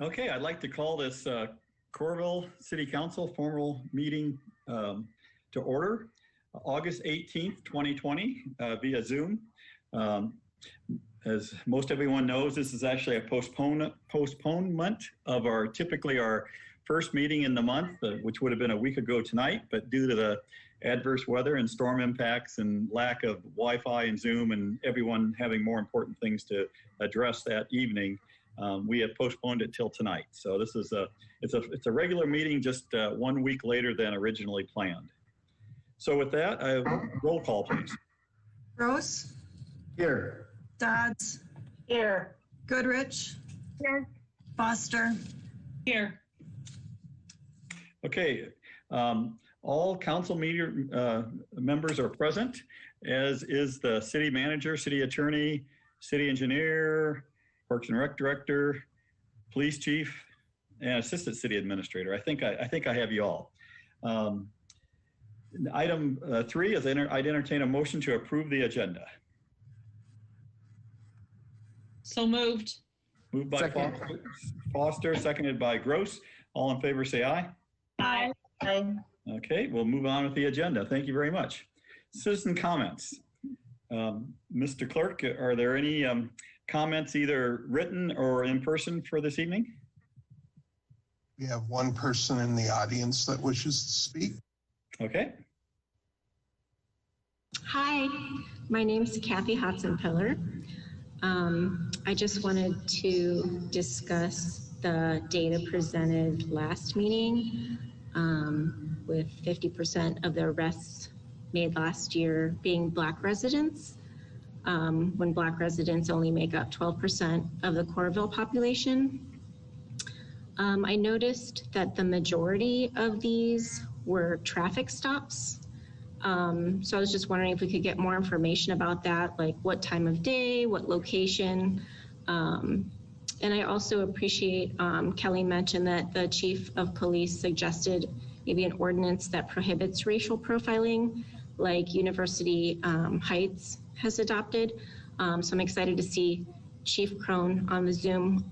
Okay, I'd like to call this Coralville City Council formal meeting to order, August 18th, 2020, via Zoom. As most everyone knows, this is actually a postponement of typically our first meeting in the month, which would have been a week ago tonight, but due to the adverse weather and storm impacts and lack of Wi-Fi and Zoom and everyone having more important things to address that evening, we have postponed it till tonight. So this is it's a regular meeting, just 1 week later than originally planned. So with that, roll call, please. Gross. Here. Dodds. Here. Goodrich. Here. Foster. Here. Okay. All council members are present, as is the city manager, city attorney, city engineer, Parks and Rec director, police chief, and assistant city administrator. I think I have you all. Item 3 is I'd entertain a motion to approve the agenda. So moved. Moved by Foster, seconded by Gross. All in favor say aye. Aye. Aye. Okay, we'll move on with the agenda. Thank you very much. Citizen comments. Mr. Clerk, are there any comments either written or in person for this evening? We have one person in the audience that wishes to speak. Okay. Hi, my name is Kathy Hotzenpiller. I just wanted to discuss the data presented last meeting with 50% of the arrests made last year being Black residents, when Black residents only make up 12% of the Coralville population. I noticed that the majority of these were traffic stops. So I was just wondering if we could get more information about that, like what time of day, what location. And I also appreciate Kelly mentioned that the chief of police suggested maybe an ordinance that prohibits racial profiling, like University Heights has adopted. So I'm excited to see Chief Crone on the Zoom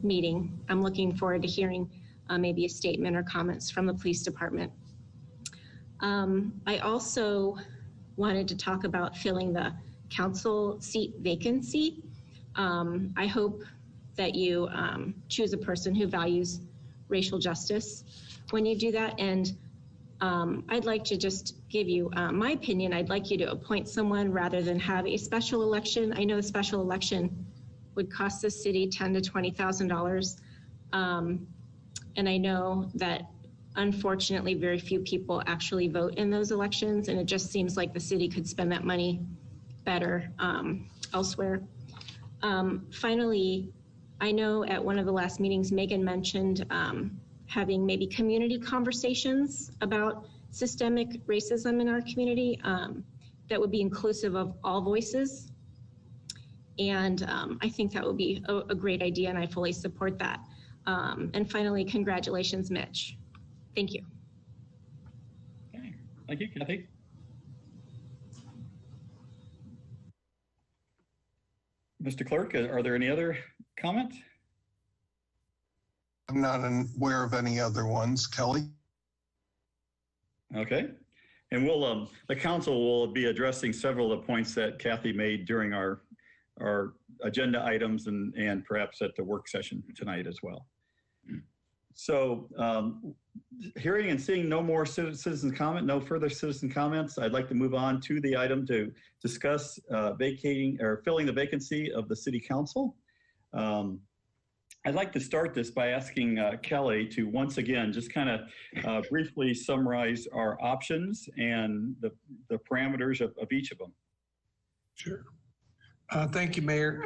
meeting. I'm looking forward to hearing maybe a statement or comments from the police department. I also wanted to talk about filling the council seat vacancy. I hope that you choose a person who values racial justice when you do that. And I'd like to just give you my opinion. I'd like you to appoint someone rather than have a special election. I know a special election would cost the city $10,000 to $20,000. And I know that unfortunately, very few people actually vote in those elections, and it just seems like the city could spend that money better elsewhere. Finally, I know at one of the last meetings, Megan mentioned having maybe community conversations about systemic racism in our community that would be inclusive of all voices. And I think that would be a great idea, and I fully support that. And finally, congratulations, Mitch. Thank you. Okay. Thank you, Kathy. Mr. Clerk, are there any other comments? I'm not aware of any other ones. Kelly? Okay. And we'll, the council will be addressing several of the points that Kathy made during our agenda items and perhaps at the work session tonight as well. So hearing and seeing no more citizen comment, no further citizen comments, I'd like to move on to the item to discuss vacating or filling the vacancy of the city council. I'd like to start this by asking Kelly to once again just kind of briefly summarize our options and the parameters of each of them. Sure. Thank you, Mayor.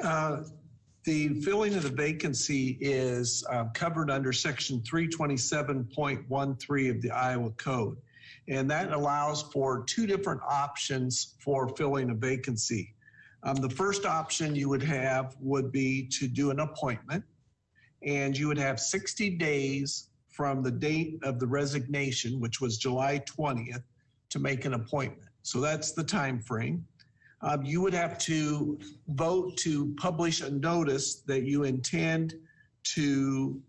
The filling of the vacancy is covered under section 327.13 of the Iowa Code. And that allows for two different options for filling a vacancy. The first option you would have would be to do an appointment, and you would have 60 days from the date of the resignation, which was July 20th, to make an appointment. So that's the time frame. You would have to vote to publish a notice that you intend to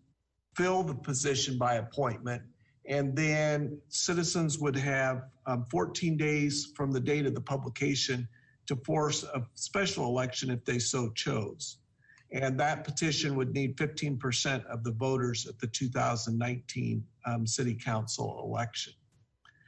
fill the position by appointment. And then citizens would have 14 days from the date of the publication to force a special election if they so chose. And that petition would need 15% of the voters at the 2019 city council election.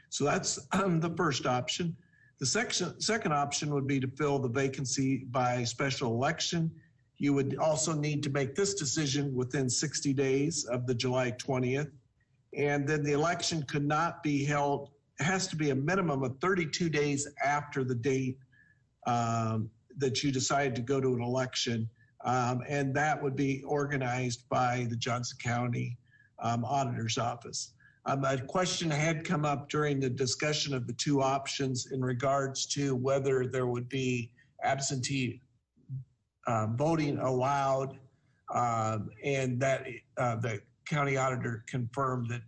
So that's the first option. The second option would be to fill the vacancy by special election. You would also need to make this decision within 60 days of the July 20th. And then the election could not be held, it has to be a minimum of 32 days after the date that you decide to go to an election. And that would be organized by the Johnson County Auditor's Office. A question had come up during the discussion of the two options in regards to whether there would be absentee voting allowed, and that the county auditor confirmed that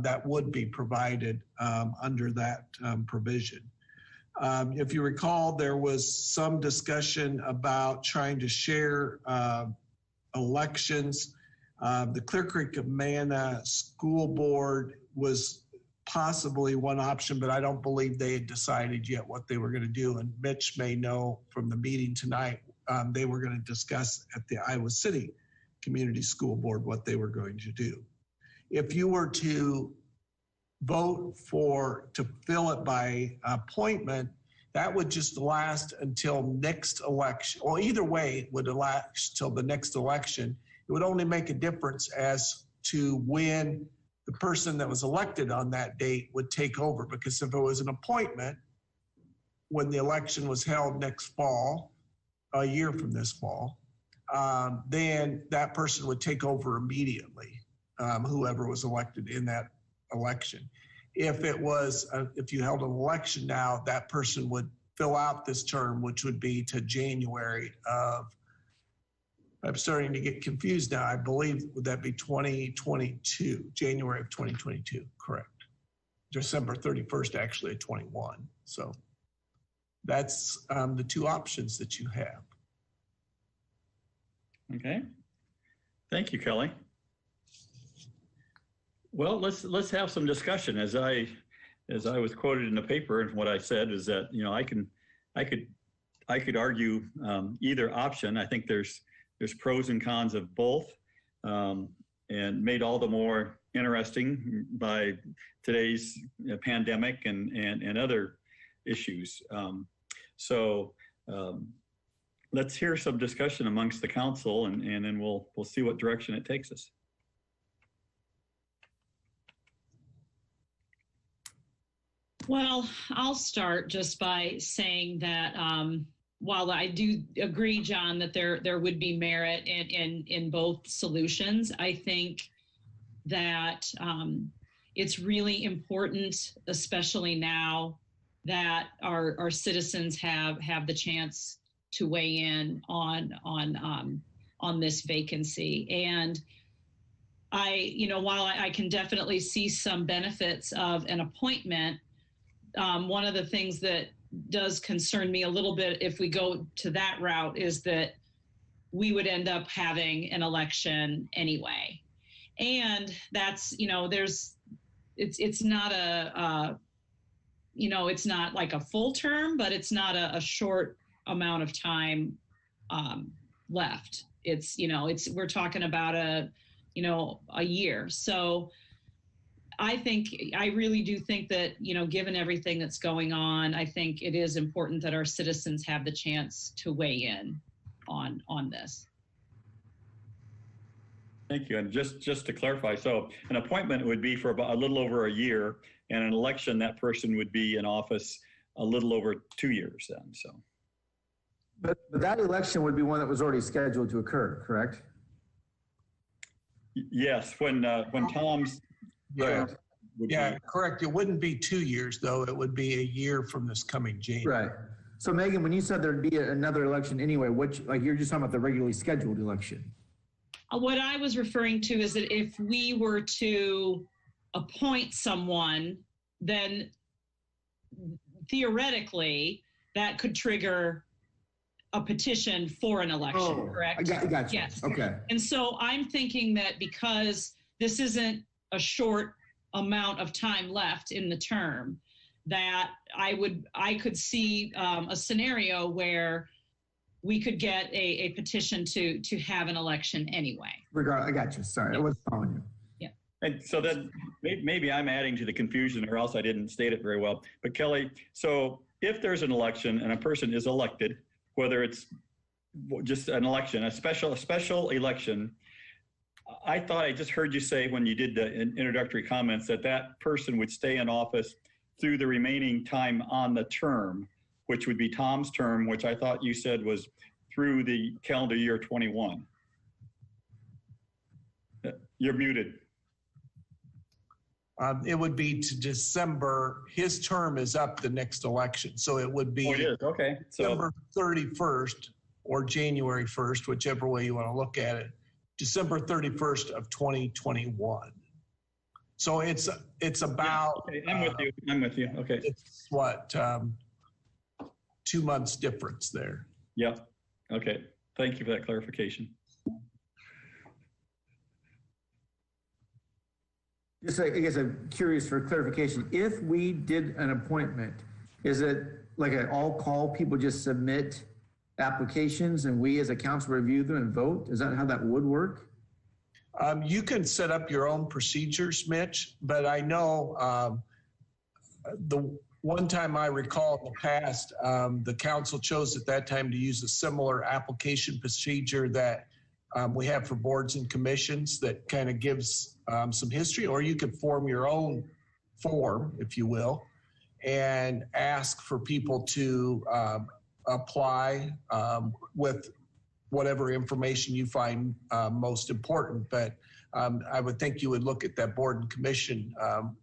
that would be provided under that provision. If you recall, there was some discussion about trying to share elections. The Clear Creek Amana School Board was possibly one option, but I don't believe they had decided yet what they were going to do. And Mitch may know from the meeting tonight, they were going to discuss at the Iowa City Community School Board what they were going to do. If you were to vote to fill it by appointment, that would just last until next election. Well, either way, it would last till the next election. It would only make a difference as to when the person that was elected on that date would take over. Because if it was an appointment, when the election was held next fall, a year from this fall, then that person would take over immediately, whoever was elected in that election. If it was, if you held an election now, that person would fill out this term, which would be to January of, I'm starting to get confused now. I believe, would that be 2022, January of 2022, correct? December 31st, actually, 21. So that's the two options that you have. Okay. Thank you, Kelly. Well, let's have some discussion. As I was quoted in the paper, and what I said is that, you know, I could argue either option. I think there's pros and cons of both, and made all the more interesting by today's pandemic and other issues. Let's hear some discussion amongst the council, and then we'll see what direction it takes us. Well, I'll start just by saying that while I do agree, John, that there would be merit in both solutions, I think that it's really important, especially now, that our citizens have the chance to weigh in on this vacancy. And while I can definitely see some benefits of an appointment, one of the things that does concern me a little bit if we go to that route is that we would end up having an election anyway. And that's, it's not it's not like a full term, but it's not a short amount of time left. We're talking about a year. So I really do think that, given everything that's going on, I think it is important that our citizens have the chance to weigh in on this. Thank you. And just to clarify, so an appointment would be for about a little over a year, and an election, that person would be in office a little over 2 years then, so. But that election would be one that was already scheduled to occur, correct? Yes, when Tom's. Yeah, correct. It wouldn't be 2 years, though. It would be a year from this coming January. Right. So Megan, when you said there'd be another election anyway, you're just talking about the regularly scheduled election? What I was referring to is that if we were to appoint someone, then theoretically that could trigger a petition for an election, correct? I got you. Yes. Okay. And so I'm thinking that because this isn't a short amount of time left in the term, that I could see a scenario where we could get a petition to have an election anyway. I got you. Sorry, I wasn't following you. And so then maybe I'm adding to the confusion, or else I didn't state it very well. But Kelly, so if there's an election and a person is elected, whether it's just an election, a special election, I thought I just heard you say when you did the introductory comments that that person would stay in office through the remaining time on the term, which would be Tom's term, which I thought you said was through the calendar year 21. You're muted. It would be to December. His term is up the next election. So it would be Oh, it is. Okay. So December 31st or January 1st, whichever way you want to look at it, December 31st of 2021. So it's about. okay, I'm with you. Okay. It's what, 2 months difference there. Yep. Okay. Thank you for that clarification. Just, I guess I'm curious for clarification. If we did an appointment, is it like an all call, people just submit applications and we as a council review them and vote? Is that how that would work? You can set up your own procedures, Mitch, but I know the one time I recall in the past, the council chose at that time to use a similar application procedure that we have for boards and commissions that kind of gives some history, or you could form your own form, if you will, and ask for people to apply with whatever information you find most important. But I would think you would look at that board and commission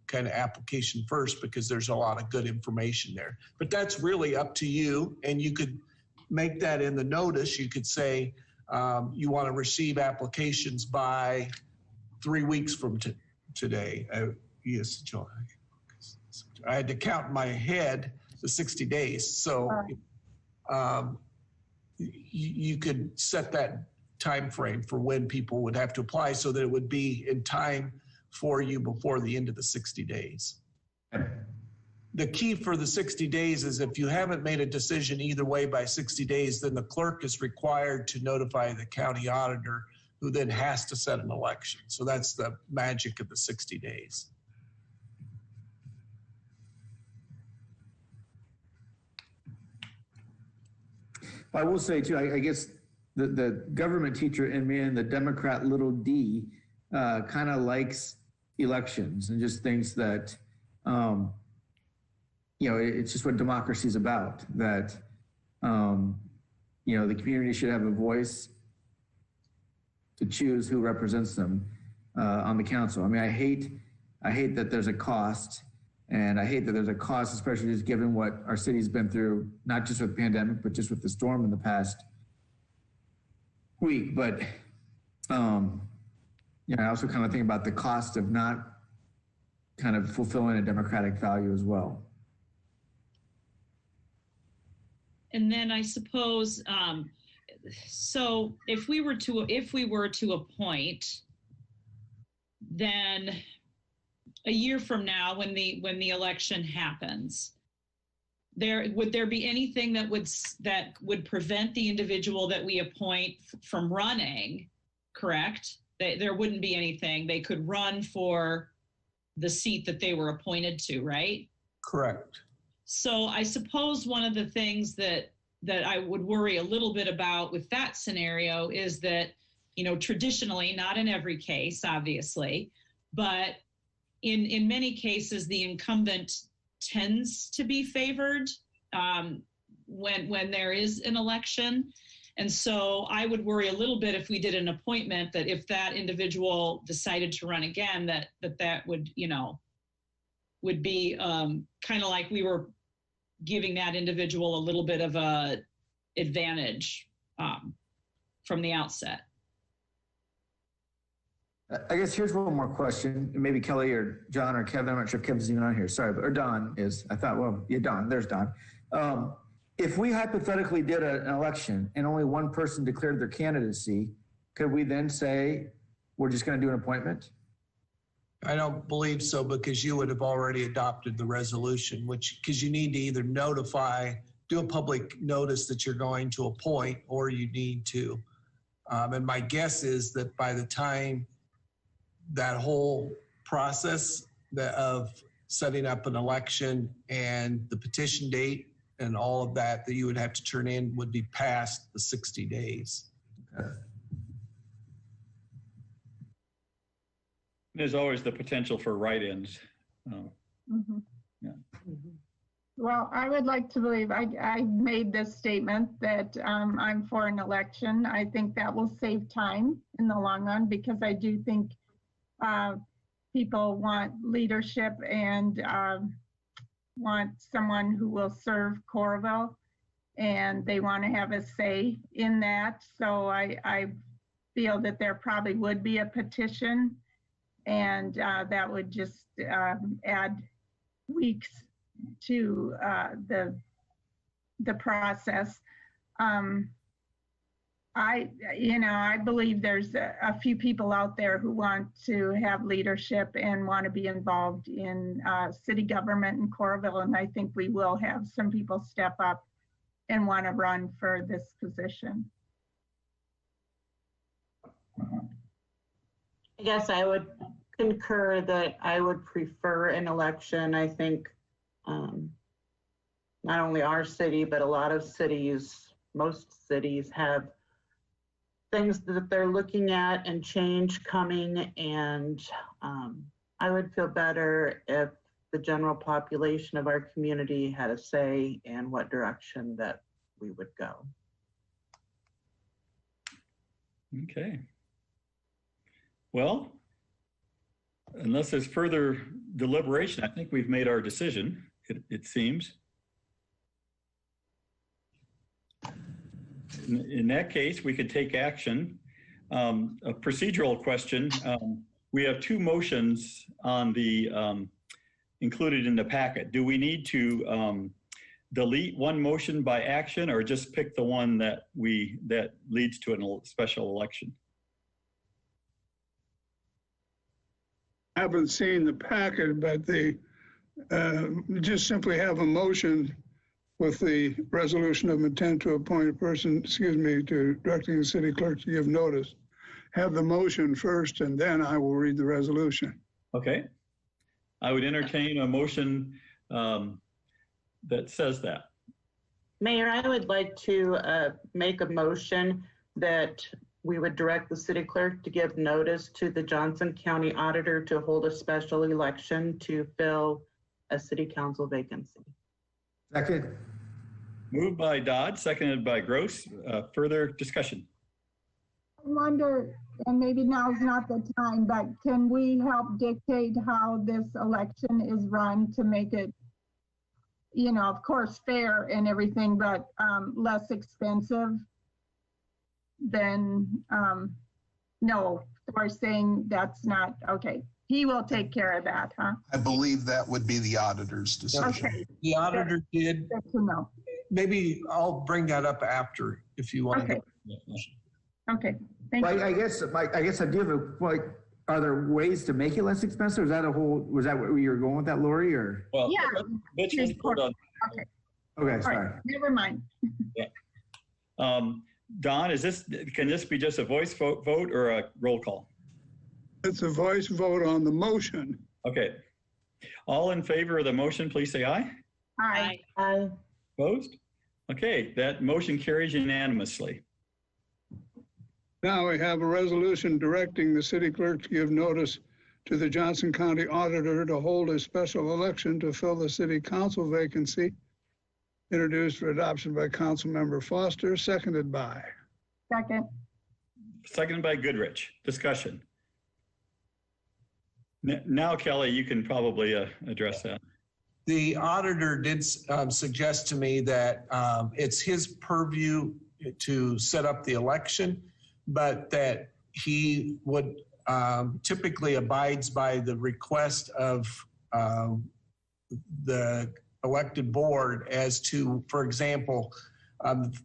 kind of application first, because there's a lot of good information there. But that's really up to you, and you could make that in the notice. You could say you want to receive applications by 3 weeks from today. Yes, John. I had to count in my head the 60 days. So you could set that time frame for when people would have to apply so that it would be in time for you before the end of the 60 days. The key for the 60 days is if you haven't made a decision either way by 60 days, then the clerk is required to notify the county auditor, who then has to set an election. So that's the magic of the 60 days. I will say too, I guess the government teacher in me and the Democrat little d kind of likes elections and just thinks that, it's just what democracy is about, that, the community should have a voice to choose who represents them on the council. I mean, I hate that there's a cost, and I hate that there's a cost, especially just given what our city's been through, not just with the pandemic, but just with the storm in the past week. But, I also kind of think about the cost of not kind of fulfilling a democratic value as well. And then I suppose, so if we were to appoint, then a year from now, when the election happens, would there be anything that would prevent the individual that we appoint from running? Correct? There wouldn't be anything. They could run for the seat that they were appointed to, right? Correct. So I suppose one of the things that I would worry a little bit about with that scenario is that, traditionally, not in every case, obviously, but in many cases, the incumbent tends to be favored when there is an election. And so I would worry a little bit if we did an appointment, that if that individual decided to run again, that would, would be kind of like we were giving that individual a little bit of a advantage from the outset. I guess here's one more question. Maybe Kelly or John or Kevin. I'm not sure if Kevin's even on here. Sorry, or Don is. I thought, well, yeah, Don. There's Don. if we hypothetically did an election and only one person declared their candidacy, could we then say, we're just going to do an appointment? I don't believe so, because you would have already adopted the resolution, because you need to either do a public notice that you're going to appoint, or you need to. And my guess is that by the time that whole process of setting up an election and the petition date and all of that you would have to turn in would be past the 60 days. Okay. There's always the potential for write-ins. Yeah. Well, I would like to believe, I made this statement that I'm for an election. I think that will save time in the long run, because I do think people want leadership and want someone who will serve Coralville, and they want to have a say in that. So I feel that there probably would be a petition, and that would just add weeks to the process. I believe there's a few people out there who want to have leadership and want to be involved in city government in Coralville, and I think we will have some people step up and want to run for this position. I guess I would concur that I would prefer an election. I think not only our city, but a lot of cities, most cities have things that they're looking at and change coming. And I would feel better if the general population of our community had a say in what direction that we would go. Okay. Well, unless there's further deliberation, I think we've made our decision, it seems. In that case, we could take action. A procedural question. We have two motions on the included in the packet. Do we need to delete one motion by action, or just pick the one that leads to a special election? I haven't seen the packet, but they just simply have a motion with the resolution of intent to appoint a person, to directing the city clerk to give notice. Have the motion first, and then I will read the resolution. Okay. I would entertain a motion that says that. Mayor, I would like to make a motion that we would direct the city clerk to give notice to the Johnson County Auditor to hold a special election to fill a city council vacancy. Second. Moved by Dodd, seconded by Gross. Further discussion? I wonder, and maybe now's not the time, but can we help dictate how this election is run to make it, of course, fair and everything, but less expensive than, no, we're saying that's not, okay. He will take care of that, huh? I believe that would be the auditor's decision. Okay. The auditor did. Good to know. Maybe I'll bring that up after if you want. Okay. Okay. Thank Well, you. I guess I do have are there ways to make it less expensive? Was that where you were going with that, Lori, or? Well, Yeah. Mitch was put on. Okay. Okay, All sorry. right. Never mind. Don, can this be just a voice vote or a roll call? It's a voice vote on the motion. Okay. All in favor of the motion, please say aye. Aye. Aye. Opposed? Okay, that motion carries unanimously. Now we have a resolution directing the city clerk to give notice to the Johnson County Auditor to hold a special election to fill the city council vacancy, introduced for adoption by Councilmember Foster, seconded by. Seconded by Goodrich. Discussion. Now, Kelly, you can probably address that. The auditor did suggest to me that it's his purview to set up the election, but that he would typically abides by the request of the elected board as to, for example,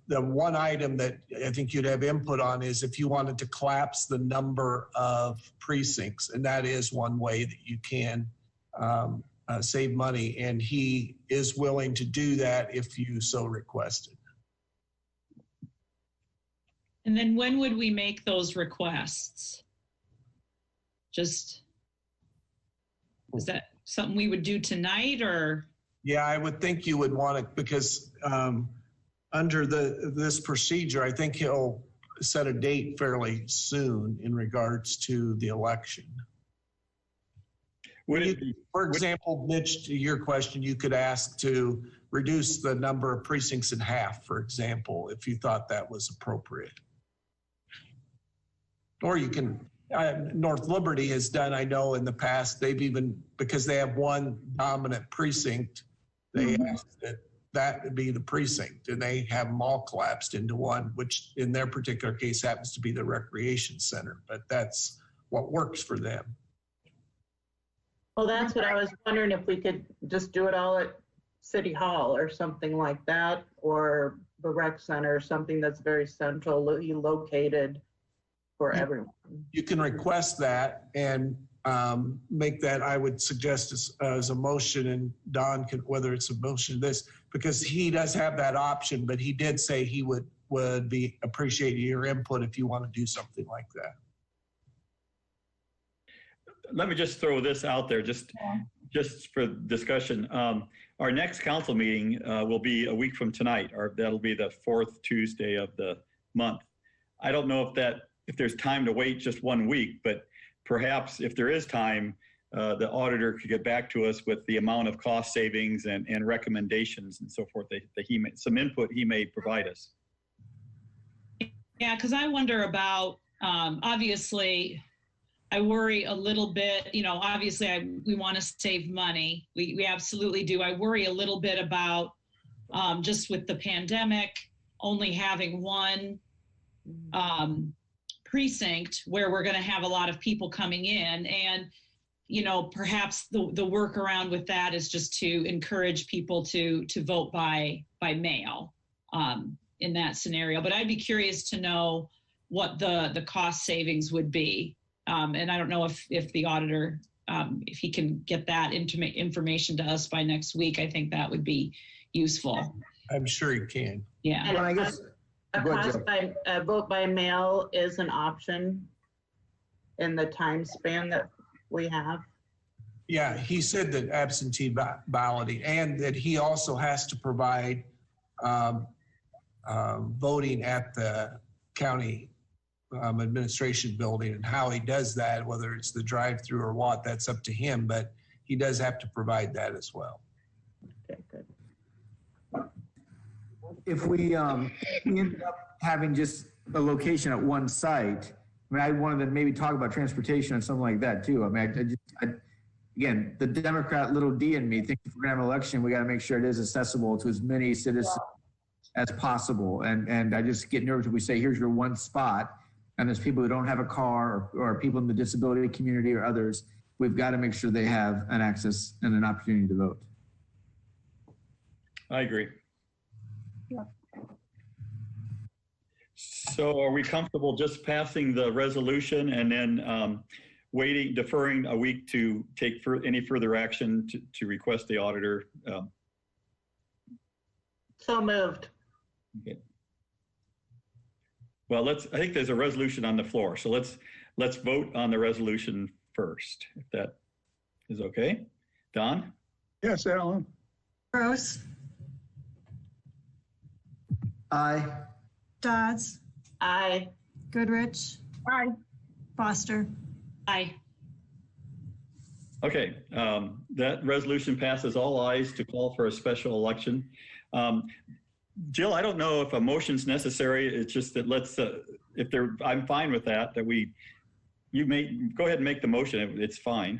the one item that I think you'd have input on is if you wanted to collapse the number of precincts, and that is one way that you can save money, and he is willing to do that if you so requested. And then when would we make those requests? Just, is that something we would do tonight or? Yeah, I would think you would want it because under this procedure, I think he'll set a date fairly soon in regards to the election. For example, Mitch, to your question, you could ask to reduce the number of precincts in half, for example, if you thought that was appropriate. Or you can, North Liberty has done, I know in the past, they've even, because they have one dominant precinct, they asked that would be the precinct, and they have them all collapsed into one, which in their particular case happens to be the recreation center, but that's what works for them. Well, that's what I was wondering, if we could just do it all at City Hall or something like that, or the rec center, something that's very centrally located for everyone. You can request that and make that, I would suggest as a motion, and Don can, whether it's a motion this, because he does have that option, but he did say he would be appreciating your input if you want to do something like that. Let me just throw this out there, just for discussion. Our next council meeting will be a week from tonight, or that'll be the 4th Tuesday of the month. I don't know if there's time to wait just 1 week, but perhaps if there is time, the auditor could get back to us with the amount of cost savings and recommendations and so forth that he may, some input he may provide us. Yeah, because I wonder about, obviously, I worry a little bit, obviously we want to save money. We absolutely do. I worry a little bit about just with the pandemic, only having one precinct where we're going to have a lot of people coming in. And, perhaps the workaround with that is just to encourage people to vote by mail in that scenario. But I'd be curious to know what the cost savings would be. And I don't know if the auditor, if he can get that information to us by next week. I think that would be useful. I'm sure he can. Yeah. And I guess a vote by mail is an option in the time span that we have. Yeah, he said that absentee balloting, and that he also has to provide voting at the county administration building, and how he does that, whether it's the drive-through or what, that's up to him, but he does have to provide that as well. Okay, good. If we end up having just a location at one site, I wanted to maybe talk about transportation or something like that too. Again, the Democrat little d in me thinks if we're gonna have an election, we gotta make sure it is accessible to as many citizens as possible. And I just get nervous if we say, here's your one spot, and there's people who don't have a car or people in the disability community or others. We've got to make sure they have an access and an opportunity to vote. I agree. Yeah. So are we comfortable just passing the resolution and then deferring a week to take any further action to request the auditor? So moved. Okay. Well, I think there's a resolution on the floor. So let's vote on the resolution first, if that is okay. Don? Yes, Alan. Gross, Aye. Dodds, Aye. Goodrich, Aye. Foster. Aye. Okay, that resolution passes. All ayes to call for a special election. Jill, I don't know if a motion's necessary. It's just that I'm fine with that, you may go ahead and make the motion. It's fine.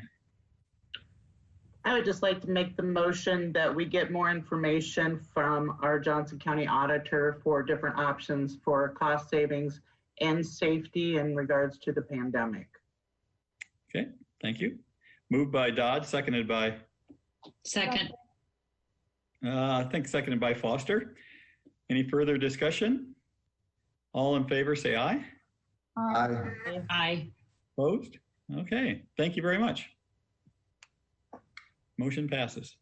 I would just like to make the motion that we get more information from our Johnson County auditor for different options for cost savings and safety in regards to the pandemic. Okay, thank you. Moved by Dodd, seconded by? Second. I think seconded by Foster. Any further discussion? All in favor, say aye. Aye. Aye. Opposed? Okay, thank you very much. Motion passes.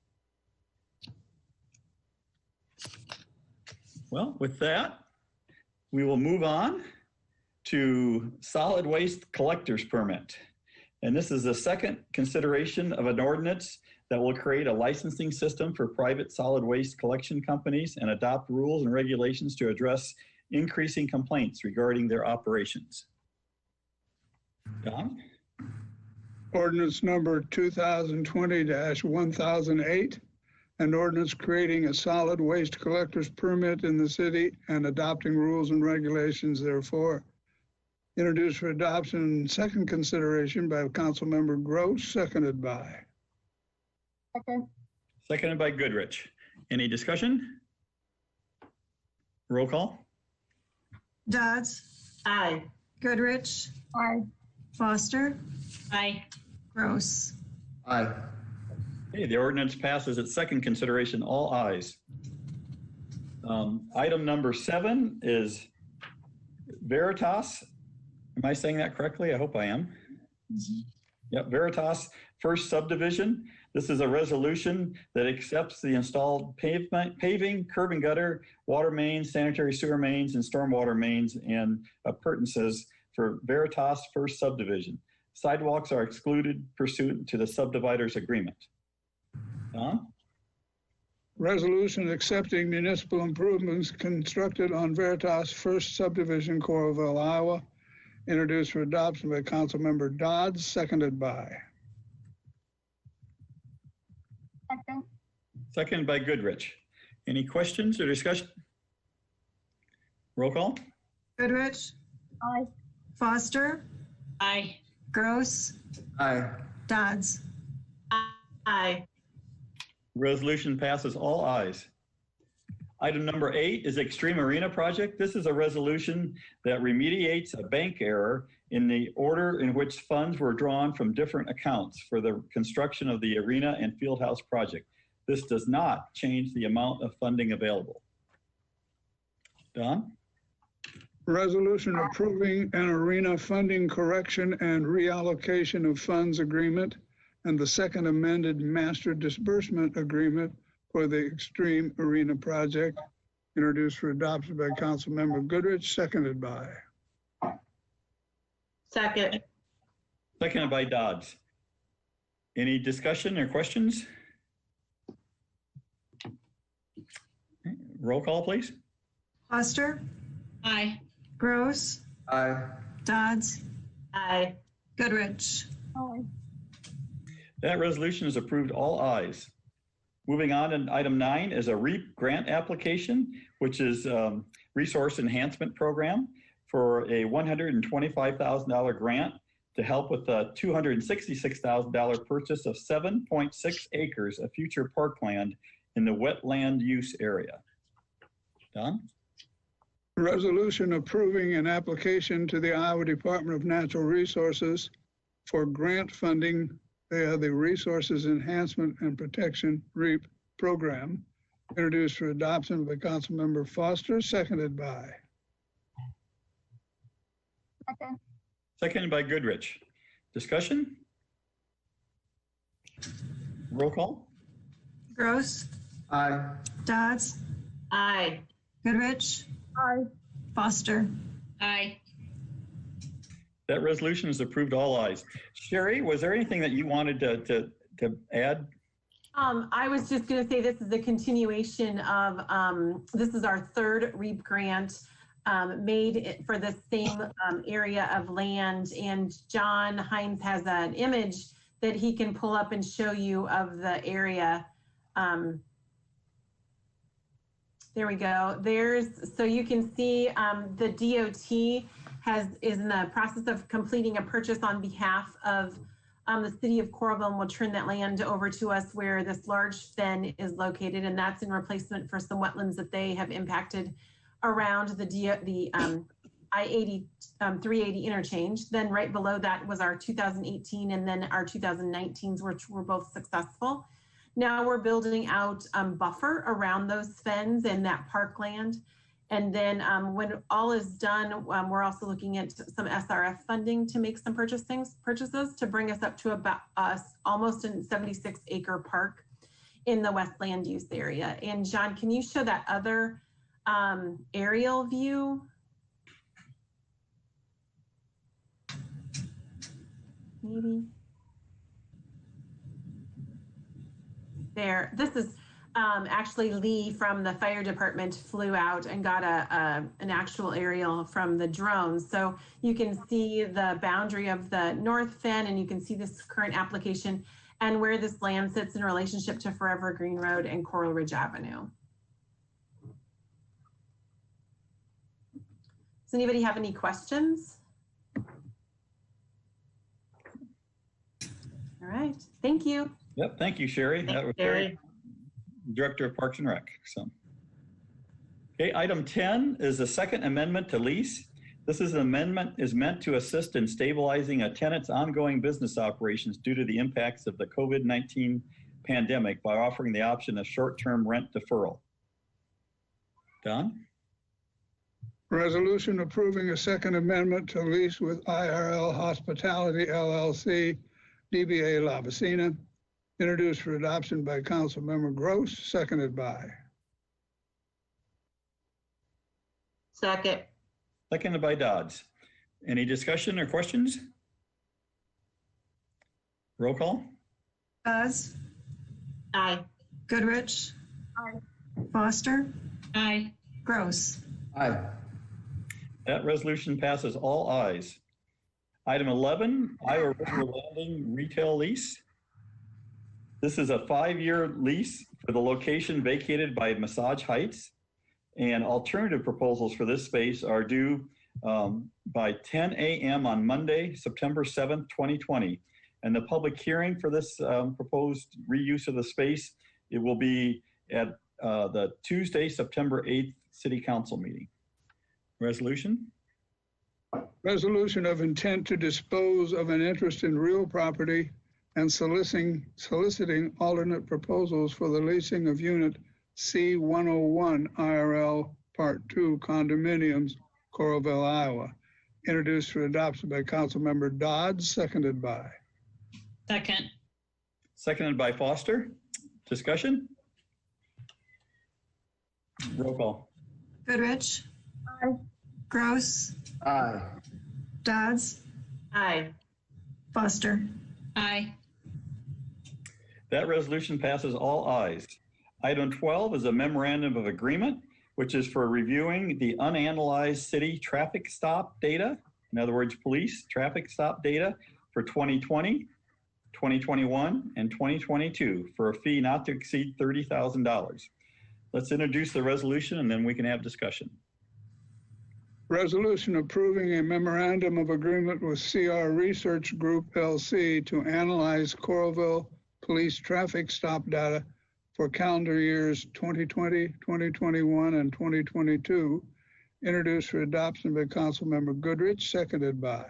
Well, with that, we will move on to solid waste collectors permit. And this is the second consideration of an ordinance that will create a licensing system for private solid waste collection companies and adopt rules and regulations to address increasing complaints regarding their operations. Don? Ordinance number 2020-1008, an ordinance creating a solid waste collector's permit in the city and adopting rules and regulations therefore. Introduced for adoption and second consideration by Councilmember Gross, seconded by. Seconded by Goodrich. Any discussion? Roll call. Dodds, Aye. Goodrich, Aye. Foster, Aye. Gross. Aye. Okay, the ordinance passes its second consideration, all ayes. Item number 7 is Veritas. Am I saying that correctly? I hope I am. Yep, Veritas First Subdivision. This is a resolution that accepts the installed paving, curb and gutter, water mains, sanitary sewer mains, and stormwater mains and appurtenances for Veritas First Subdivision. Sidewalks are excluded pursuant to the subdividers agreement. Don? Resolution accepting municipal improvements constructed on Veritas First Subdivision, Coralville, Iowa. Introduced for adoption by Councilmember Dodds, seconded by. Seconded by Goodrich. Any questions or discussion? Roll call. Goodrich, Aye. Foster, Aye. Gross, Aye. Dodds. Aye. Resolution passes all ayes. Item number 8 is Xtream Arena project. This is a resolution that remediates a bank error in the order in which funds were drawn from different accounts for the construction of the arena and fieldhouse project. This does not change the amount of funding available. Don? Resolution approving an arena funding correction and reallocation of funds agreement and the second amended master disbursement agreement for the Xtream Arena project, introduced for adoption by Councilmember Goodrich, seconded by. Second. Seconded by Dodds. Any discussion or questions? Roll call, please. Foster, Aye. Gross, Aye. Dodds, Aye. Goodrich. Aye. That resolution is approved, all ayes. Moving on, and item 9 is a REAP grant application, which is Resource Enhancement Program for a $125,000 grant to help with the $266,000 purchase of 7.6 acres of future parkland in the wetland use area. Don? Resolution approving an application to the Iowa Department of Natural Resources for grant funding via the Resources Enhancement and Protection REAP program, introduced for adoption by Councilmember Foster, seconded by. Seconded by Goodrich. Discussion? Roll call? Gross, Aye. Dodds, Aye. Goodrich, Aye. Foster. Aye. That resolution is approved, all ayes. Sherry, was there anything that you wanted to add? I was just going to say this is a continuation of, this is our third REAP grant made for the same area of land. And John Hines has an image that he can pull up and show you of the area. There we go. So you can see the DOT is in the process of completing a purchase on behalf of the city of Coralville, and will turn that land over to us where this large fen is located, and that's in replacement for some wetlands that they have impacted around the I-80 380 interchange. Then right below that was our 2018 and then our 2019s, which were both successful. Now we're building out buffer around those fens and that parkland. And then when all is done, we're also looking at some SRF funding to make some purchases to bring us up to about almost a 76-acre park in the West Land Use area. And John, can you show that other aerial view? Maybe. There, this is actually Lee from the fire department flew out and got an actual aerial from the drone. So you can see the boundary of the North Fin, and you can see this current application and where this land sits in relationship to Forever Green Road and Coral Ridge Avenue. Does anybody have any questions? All right, thank you. Yep, thank you, Sherry. That was Sherry, Director of Parks and Rec. So, okay, item 10 is the second amendment to lease. This is an amendment is meant to assist in stabilizing a tenant's ongoing business operations due to the impacts of the COVID-19 pandemic by offering the option of short-term rent deferral. Don? Resolution approving a second amendment to lease with IRL Hospitality LLC, DBA La Vecina, introduced for adoption by Councilmember Gross, seconded by. Second. Seconded by Dodds. Any discussion or questions? Roll call. Dodds, Aye. Goodrich. Aye. Foster, Aye. Gross. Aye. That resolution passes all ayes. Item 11, Iowa River Landing retail lease. This is a 5-year lease for the location vacated by Massage Heights, and alternative proposals for this space are due by 10 a.m. on Monday, September 7th, 2020. And the public hearing for this proposed reuse of the space, it will be at the Tuesday, September 8th City Council meeting. Resolution? Resolution of intent to dispose of an interest in real property and soliciting alternate proposals for the leasing of unit C101 IRL Part 2 condominiums, Coralville, Iowa. Introduced for adoption by Councilmember Dodds, seconded by. Second. Seconded by Foster. Discussion? Roll call. Goodrich. Aye. Gross. Aye. Dodds, Aye. Foster. Aye. That resolution passes all ayes. Item 12 is a memorandum of agreement, which is for reviewing the unanalyzed city traffic stop data, in other words, police traffic stop data for 2020, 2021, and 2022 for a fee not to exceed $30,000. Let's introduce the resolution and then we can have discussion. Resolution approving a memorandum of agreement with CR Research Group LC to analyze Coralville police traffic stop data for calendar years 2020, 2021, and 2022, introduced for adoption by Councilmember Goodrich, seconded by.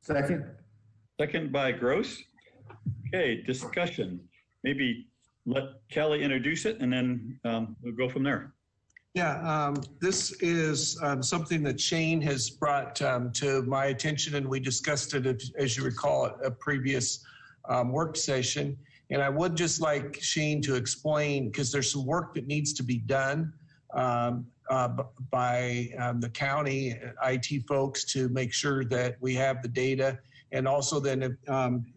Second. Second by Gross. Okay, discussion. Maybe let Kelly introduce it and then we'll go from there. Yeah, this is something that Shane has brought to my attention, and we discussed it, as you recall, at a previous work session. And I would just like Shane to explain, because there's some work that needs to be done by the county IT folks to make sure that we have the data. And also then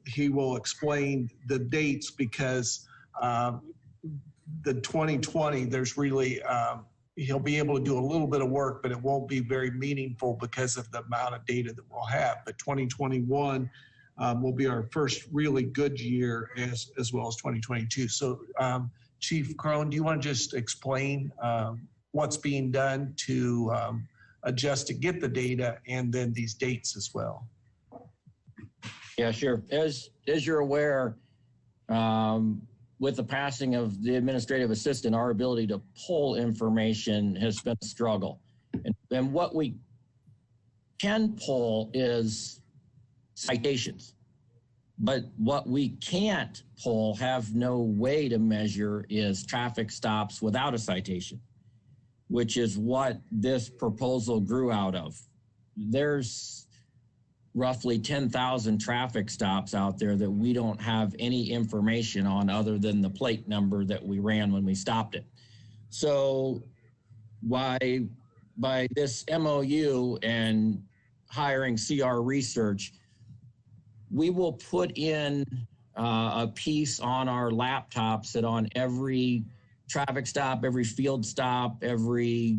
he will explain the dates, because the 2020, there's really, he'll be able to do a little bit of work, but it won't be very meaningful because of the amount of data that we'll have. But 2021 will be our first really good year, as well as 2022. So Chief Crone, do you want to just explain what's being done to adjust to get the data and then these dates as well? Yeah, sure. As you're aware, with the passing of the administrative assistant, our ability to pull information has been a struggle. And what we can pull is citations. But what we can't pull, have no way to measure, is traffic stops without a citation, which is what this proposal grew out of. There's roughly 10,000 traffic stops out there that we don't have any information on other than the plate number that we ran when we stopped it. So by this MOU and hiring CR Research, we will put in a piece on our laptops that on every traffic stop, every field stop, every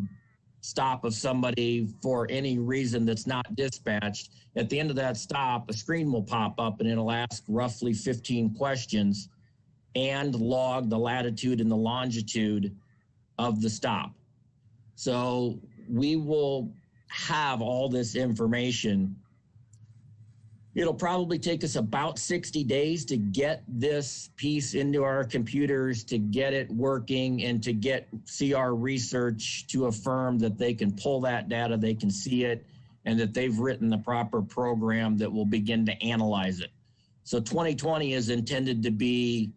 stop of somebody for any reason that's not dispatched, at the end of that stop, a screen will pop up and it'll ask roughly 15 questions and log the latitude and the longitude of the stop. So we will have all this information. It'll probably take us about 60 days to get this piece into our computers, to get it working, and to get CR Research to affirm that they can pull that data, they can see it, and that they've written the proper program that will begin to analyze it. So 2020 is intended to be,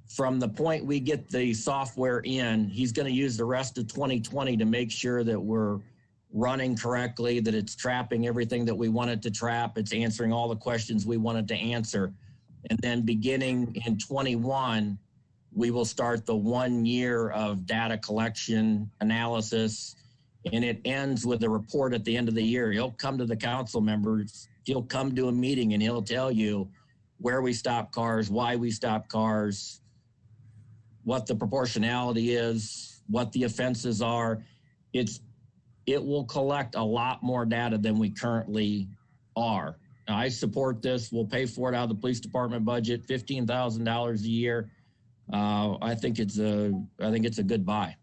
from the point we get the software in, he's going to use the rest of 2020 to make sure that we're running correctly, that it's trapping everything that we want it to trap, it's answering all the questions we want it to answer. And then beginning in 21, we will start the 1 year of data collection analysis, and it ends with a report at the end of the year. He'll come to the council members, he'll come to a meeting, and he'll tell you where we stop cars, why we stop cars, what the proportionality is, what the offenses are. It will collect a lot more data than we currently are. Now, I support this. We'll pay for it out of the police department budget, $15,000 a year. I think it's a good buy.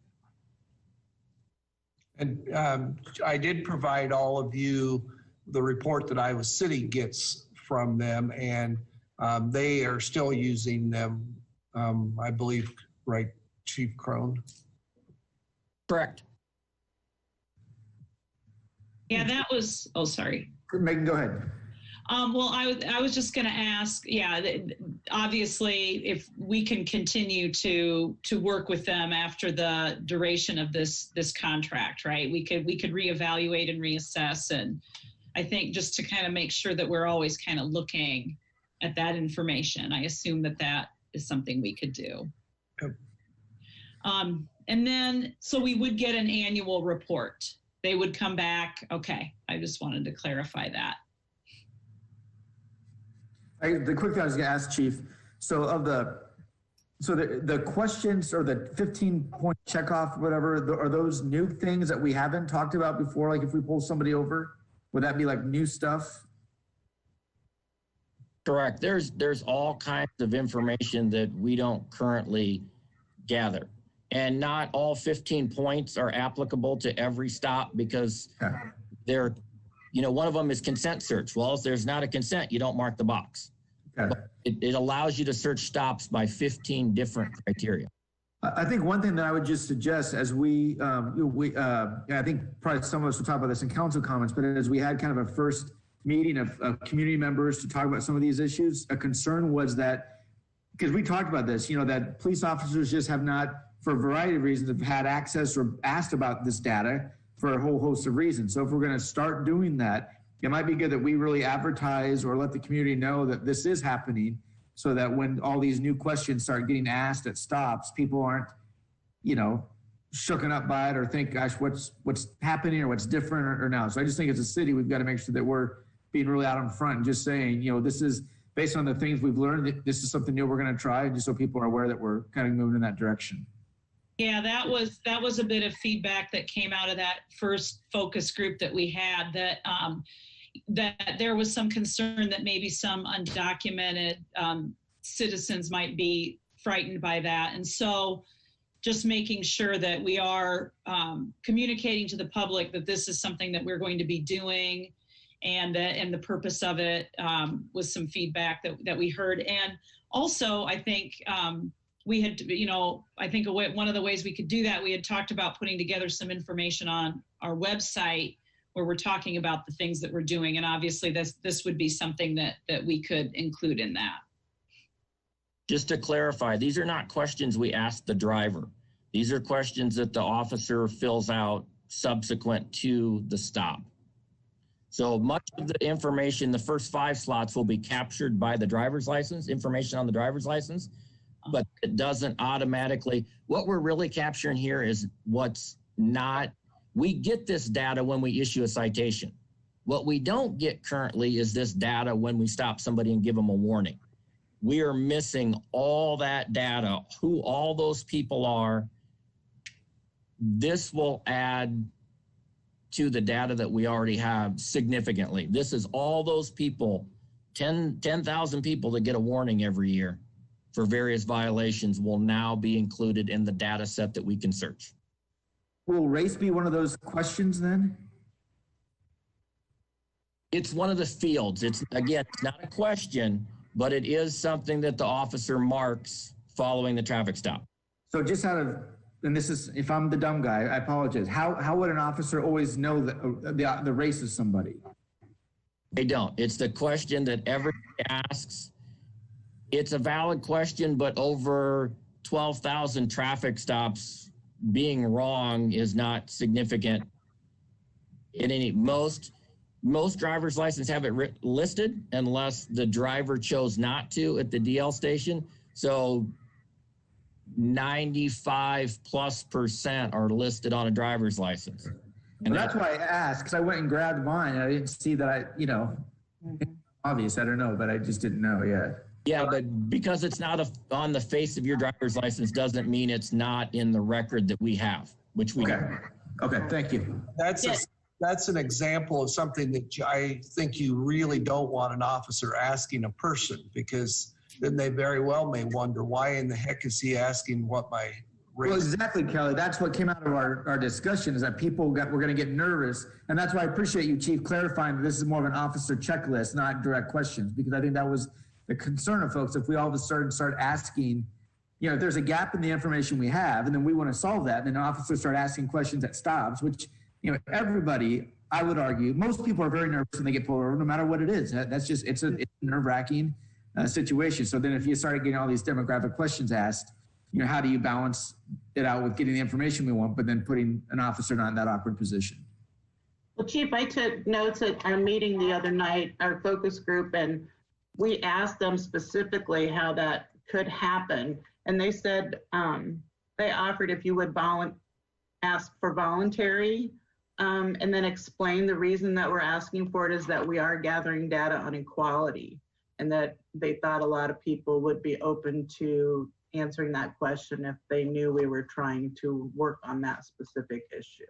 And I did provide all of you the report that Iowa City gets from them, and they are still using them, I believe, right, Chief Crone? Correct. Yeah, that was, oh, sorry. Megan, go ahead. Well, I was just going to ask, obviously, if we can continue to work with them after the duration of this contract, right? We could reevaluate and reassess, and I think just to kind of make sure that we're always kind of looking at that information. I assume that is something we could do. Yep. And then, so we would get an annual report. They would come back. Okay, I just wanted to clarify that. The quick thing I was going to ask, Chief. So the questions or the 15-point checkoff, whatever, are those new things that we haven't talked about before? Like if we pull somebody over, would that be like new stuff? Correct. There's all kinds of information that we don't currently gather. And not all 15 points are applicable to every stop because they're, one of them is consent search. Well, if there's not a consent, you don't mark the box. But it allows you to search stops by 15 different criteria. I think one thing that I would just suggest as I think probably some of us will talk about this in council comments, but as we had kind of a first meeting of community members to talk about some of these issues, a concern was that, because we talked about this, that police officers just have not, for a variety of reasons, have had access or asked about this data for a whole host of reasons. So if we're going to start doing that, it might be good that we really advertise or let the community know that this is happening so that when all these new questions start getting asked at stops, people aren't, shooken up by it or think, gosh, what's happening or what's different or now. So I just think as a city, we've got to make sure that we're being really out in front and just saying, this is based on the things we've learned, this is something new we're going to try, just so people are aware that we're kind of moving in that direction. Yeah, that was a bit of feedback that came out of that first focus group that we had, that there was some concern that maybe some undocumented citizens might be frightened by that. And so just making sure that we are communicating to the public that this is something that we're going to be doing, and the purpose of it was some feedback that we heard. And also, I think we had, I think one of the ways we could do that, we had talked about putting together some information on our website where we're talking about the things that we're doing. And obviously this would be something that we could include in that. Just to clarify, these are not questions we ask the driver. These are questions that the officer fills out subsequent to the stop. So much of the information, the first 5 slots will be captured by the driver's license, information on the driver's license, but it doesn't automatically. What we're really capturing here is what's not. We get this data when we issue a citation. What we don't get currently is this data when we stop somebody and give them a warning. We are missing all that data, who all those people are. This will add to the data that we already have significantly. This is all those people, 10,000 people that get a warning every year for various violations will now be included in the data set that we can search. Will race be one of those questions then? It's one of the fields. It's not a question, but it is something that the officer marks following the traffic stop. So just out of, and this is, if I'm the dumb guy, I apologize. How would an officer always know the race of somebody? They don't. It's the question that everybody asks. It's a valid question, but over 12,000 traffic stops, being wrong is not significant in any. Most driver's license have it listed unless the driver chose not to at the DL station. So 95+% are listed on a driver's license. And that's why I asked, because I went and grabbed mine and I didn't see that obvious, I don't know, but I just didn't know yet. Yeah, but because it's not on the face of your driver's license doesn't mean it's not in the record that we have, which we do. Okay, thank you. That's an example of something that I think you really don't want an officer asking a person, because then they very well may wonder, why in the heck is he asking what my race? Well, exactly, Kelly. That's what came out of our discussion, is that we're going to get nervous. And that's why I appreciate you, Chief, clarifying that this is more of an officer checklist, not direct questions, because I think that was the concern of folks. If we all of a sudden start asking, if there's a gap in the information we have, and then we want to solve that, and then officers start asking questions at stops, which, everybody, I would argue, most people are very nervous when they get pulled over, no matter what it is. That's just, it's a nerve-wracking situation. So then if you start getting all these demographic questions asked, how do you balance it out with getting the information we want, but then putting an officer not in that awkward position? Well, Chief, I took notes at our meeting the other night, our focus group, and we asked them specifically how that could happen. And they said, they offered if you would ask for voluntary, and then explain the reason that we're asking for it is that we are gathering data on equality, and that they thought a lot of people would be open to answering that question if they knew we were trying to work on that specific issue.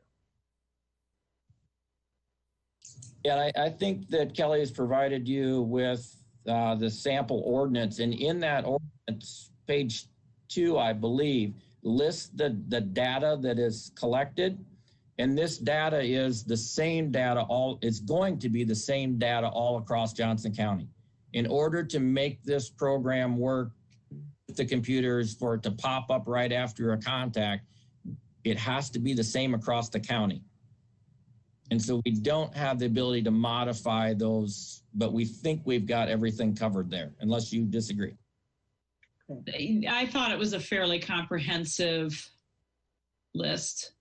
Yeah, I think that Kelly has provided you with the sample ordinance, and in that ordinance, page 2, I believe, lists the data that is collected. And this data is the same data, it's going to be the same data all across Johnson County. In order to make this program work with the computers, for it to pop up right after a contact, it has to be the same across the county. And so we don't have the ability to modify those, but we think we've got everything covered there, unless you disagree. I thought it was a fairly comprehensive list.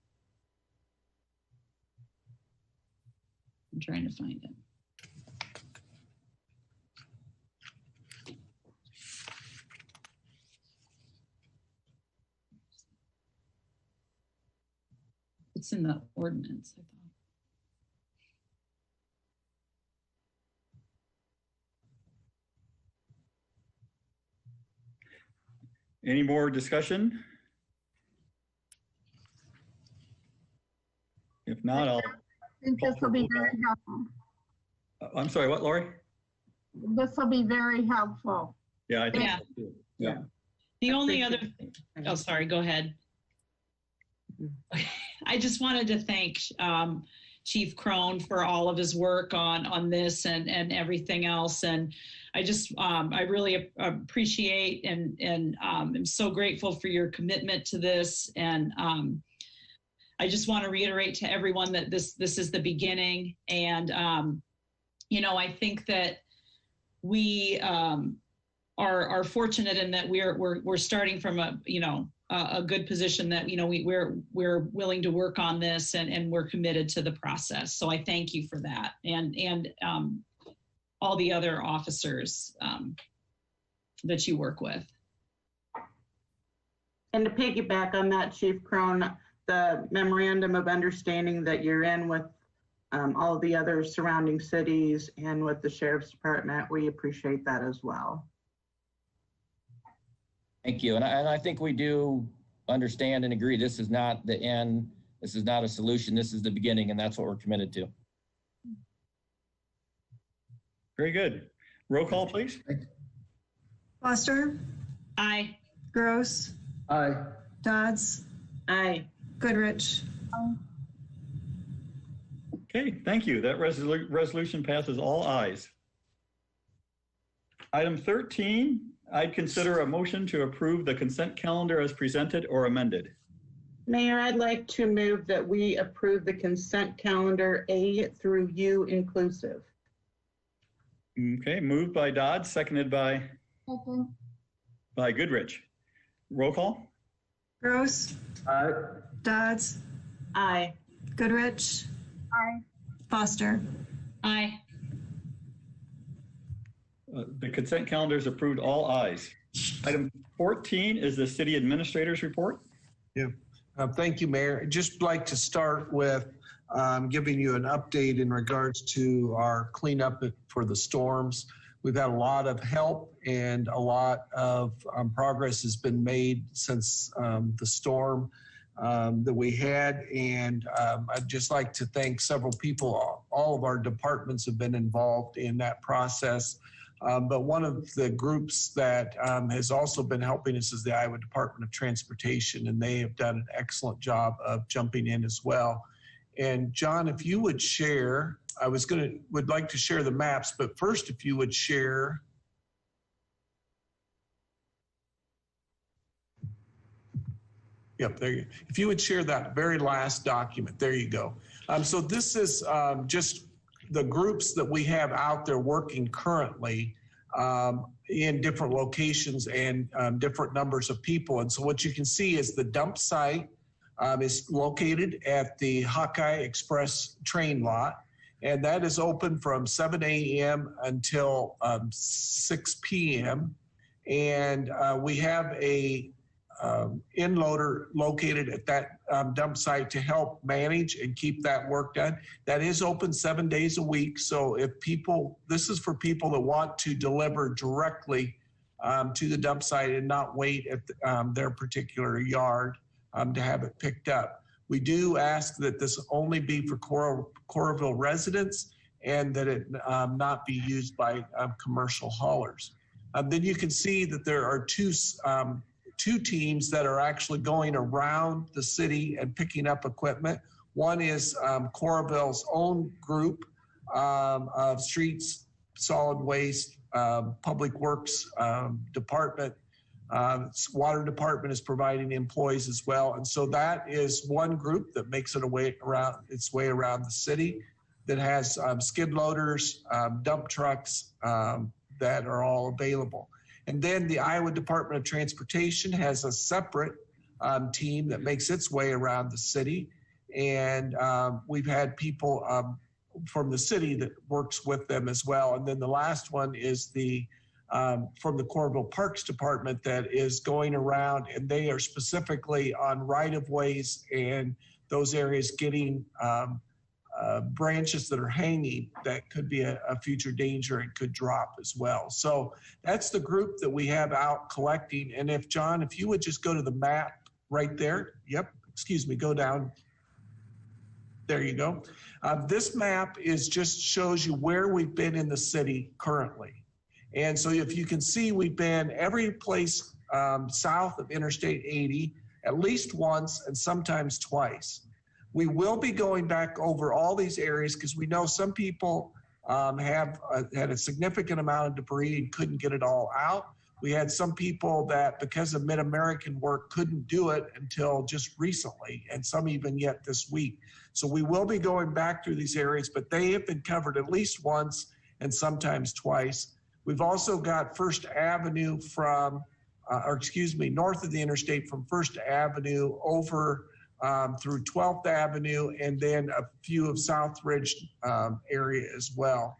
I'm trying to find it. It's in the ordinance, I thought. Any more discussion? If not, I think this will be very helpful. I'm sorry, what, Lori? This will be very helpful. Yeah, I think so too. Yeah. The only other, oh, sorry, go ahead. I just wanted to thank Chief Crone for all of his work on this and everything else. And I just, I really appreciate and am so grateful for your commitment to this. And I just want to reiterate to everyone that this is the beginning. And, I think that we are fortunate in that we're starting from a good position that, we're willing to work on this and we're committed to the process. So I thank you for that. And all the other officers that you work with. And to piggyback on that, Chief Crone, the memorandum of understanding that you're in with all the other surrounding cities and with the Sheriff's Department, we appreciate that as well. Thank you. And I think we do understand and agree this is not the end. This is not a solution. This is the beginning, and that's what we're committed to. Very good. Roll call, please. Foster, Aye. Gross, Aye. Dodds, Aye. Goodrich. Okay, thank you. That resolution passes all ayes. Item 13, I'd consider a motion to approve the consent calendar as presented or amended. Mayor, I'd like to move that we approve the consent calendar A through U inclusive. Okay, moved by Dodds, seconded by Goodrich. Roll call. Gross, Aye. Dodds, Aye. Goodrich. Aye. Foster. Aye. The consent calendar is approved, all ayes. Item 14 is the city administrator's report. Yeah, thank you, Mayor. I'd just like to start with giving you an update in regards to our cleanup for the storms. We've had a lot of help and a lot of progress has been made since the storm that we had. And I'd just like to thank several people. All of our departments have been involved in that process. But one of the groups that has also been helping us is the Iowa Department of Transportation, and they have done an excellent job of jumping in as well. And John, if you would share, would like to share the maps, but first, if you would share. Yep, there you go. If you would share that very last document, there you go. So this is just the groups that we have out there working currently in different locations and different numbers of people. And so what you can see is the dump site is located at the Hawkeye Express train lot. And that is open from 7 a.m. until 6 p.m. And we have a inloader located at that dump site to help manage and keep that work done. That is open 7 days a week. So if this is for people that want to deliver directly to the dump site and not wait at their particular yard to have it picked up. We do ask that this only be for Coralville residents and that it not be used by commercial haulers. Then you can see that there are two teams that are actually going around the city and picking up equipment. One is Coralville's own group of streets, solid waste, public works department. Water department is providing employees as well. And so that is one group that makes its way around the city that has skid loaders, dump trucks that are all available. And then the Iowa Department of Transportation has a separate team that makes its way around the city. And we've had people from the city that works with them as well. And then the last one is from the Coralville Parks Department that is going around, and they are specifically on right-of-ways and those areas getting branches that are hanging that could be a future danger and could drop as well. So that's the group that we have out collecting. And if, John, if you would just go to the map right there. Yep, excuse me, go down. There you go. This map just shows you where we've been in the city currently. And so if you can see, we've been every place south of Interstate 80 at least once and sometimes twice. We will be going back over all these areas because we know some people have had a significant amount of debris and couldn't get it all out. We had some people that, because of Mid-American work, couldn't do it until just recently, and some even yet this week. So we will be going back through these areas, but they have been covered at least once and sometimes twice. We've also got First Avenue from, north of the interstate from First Avenue over through 12th Avenue, and then a few of South Ridge area as well.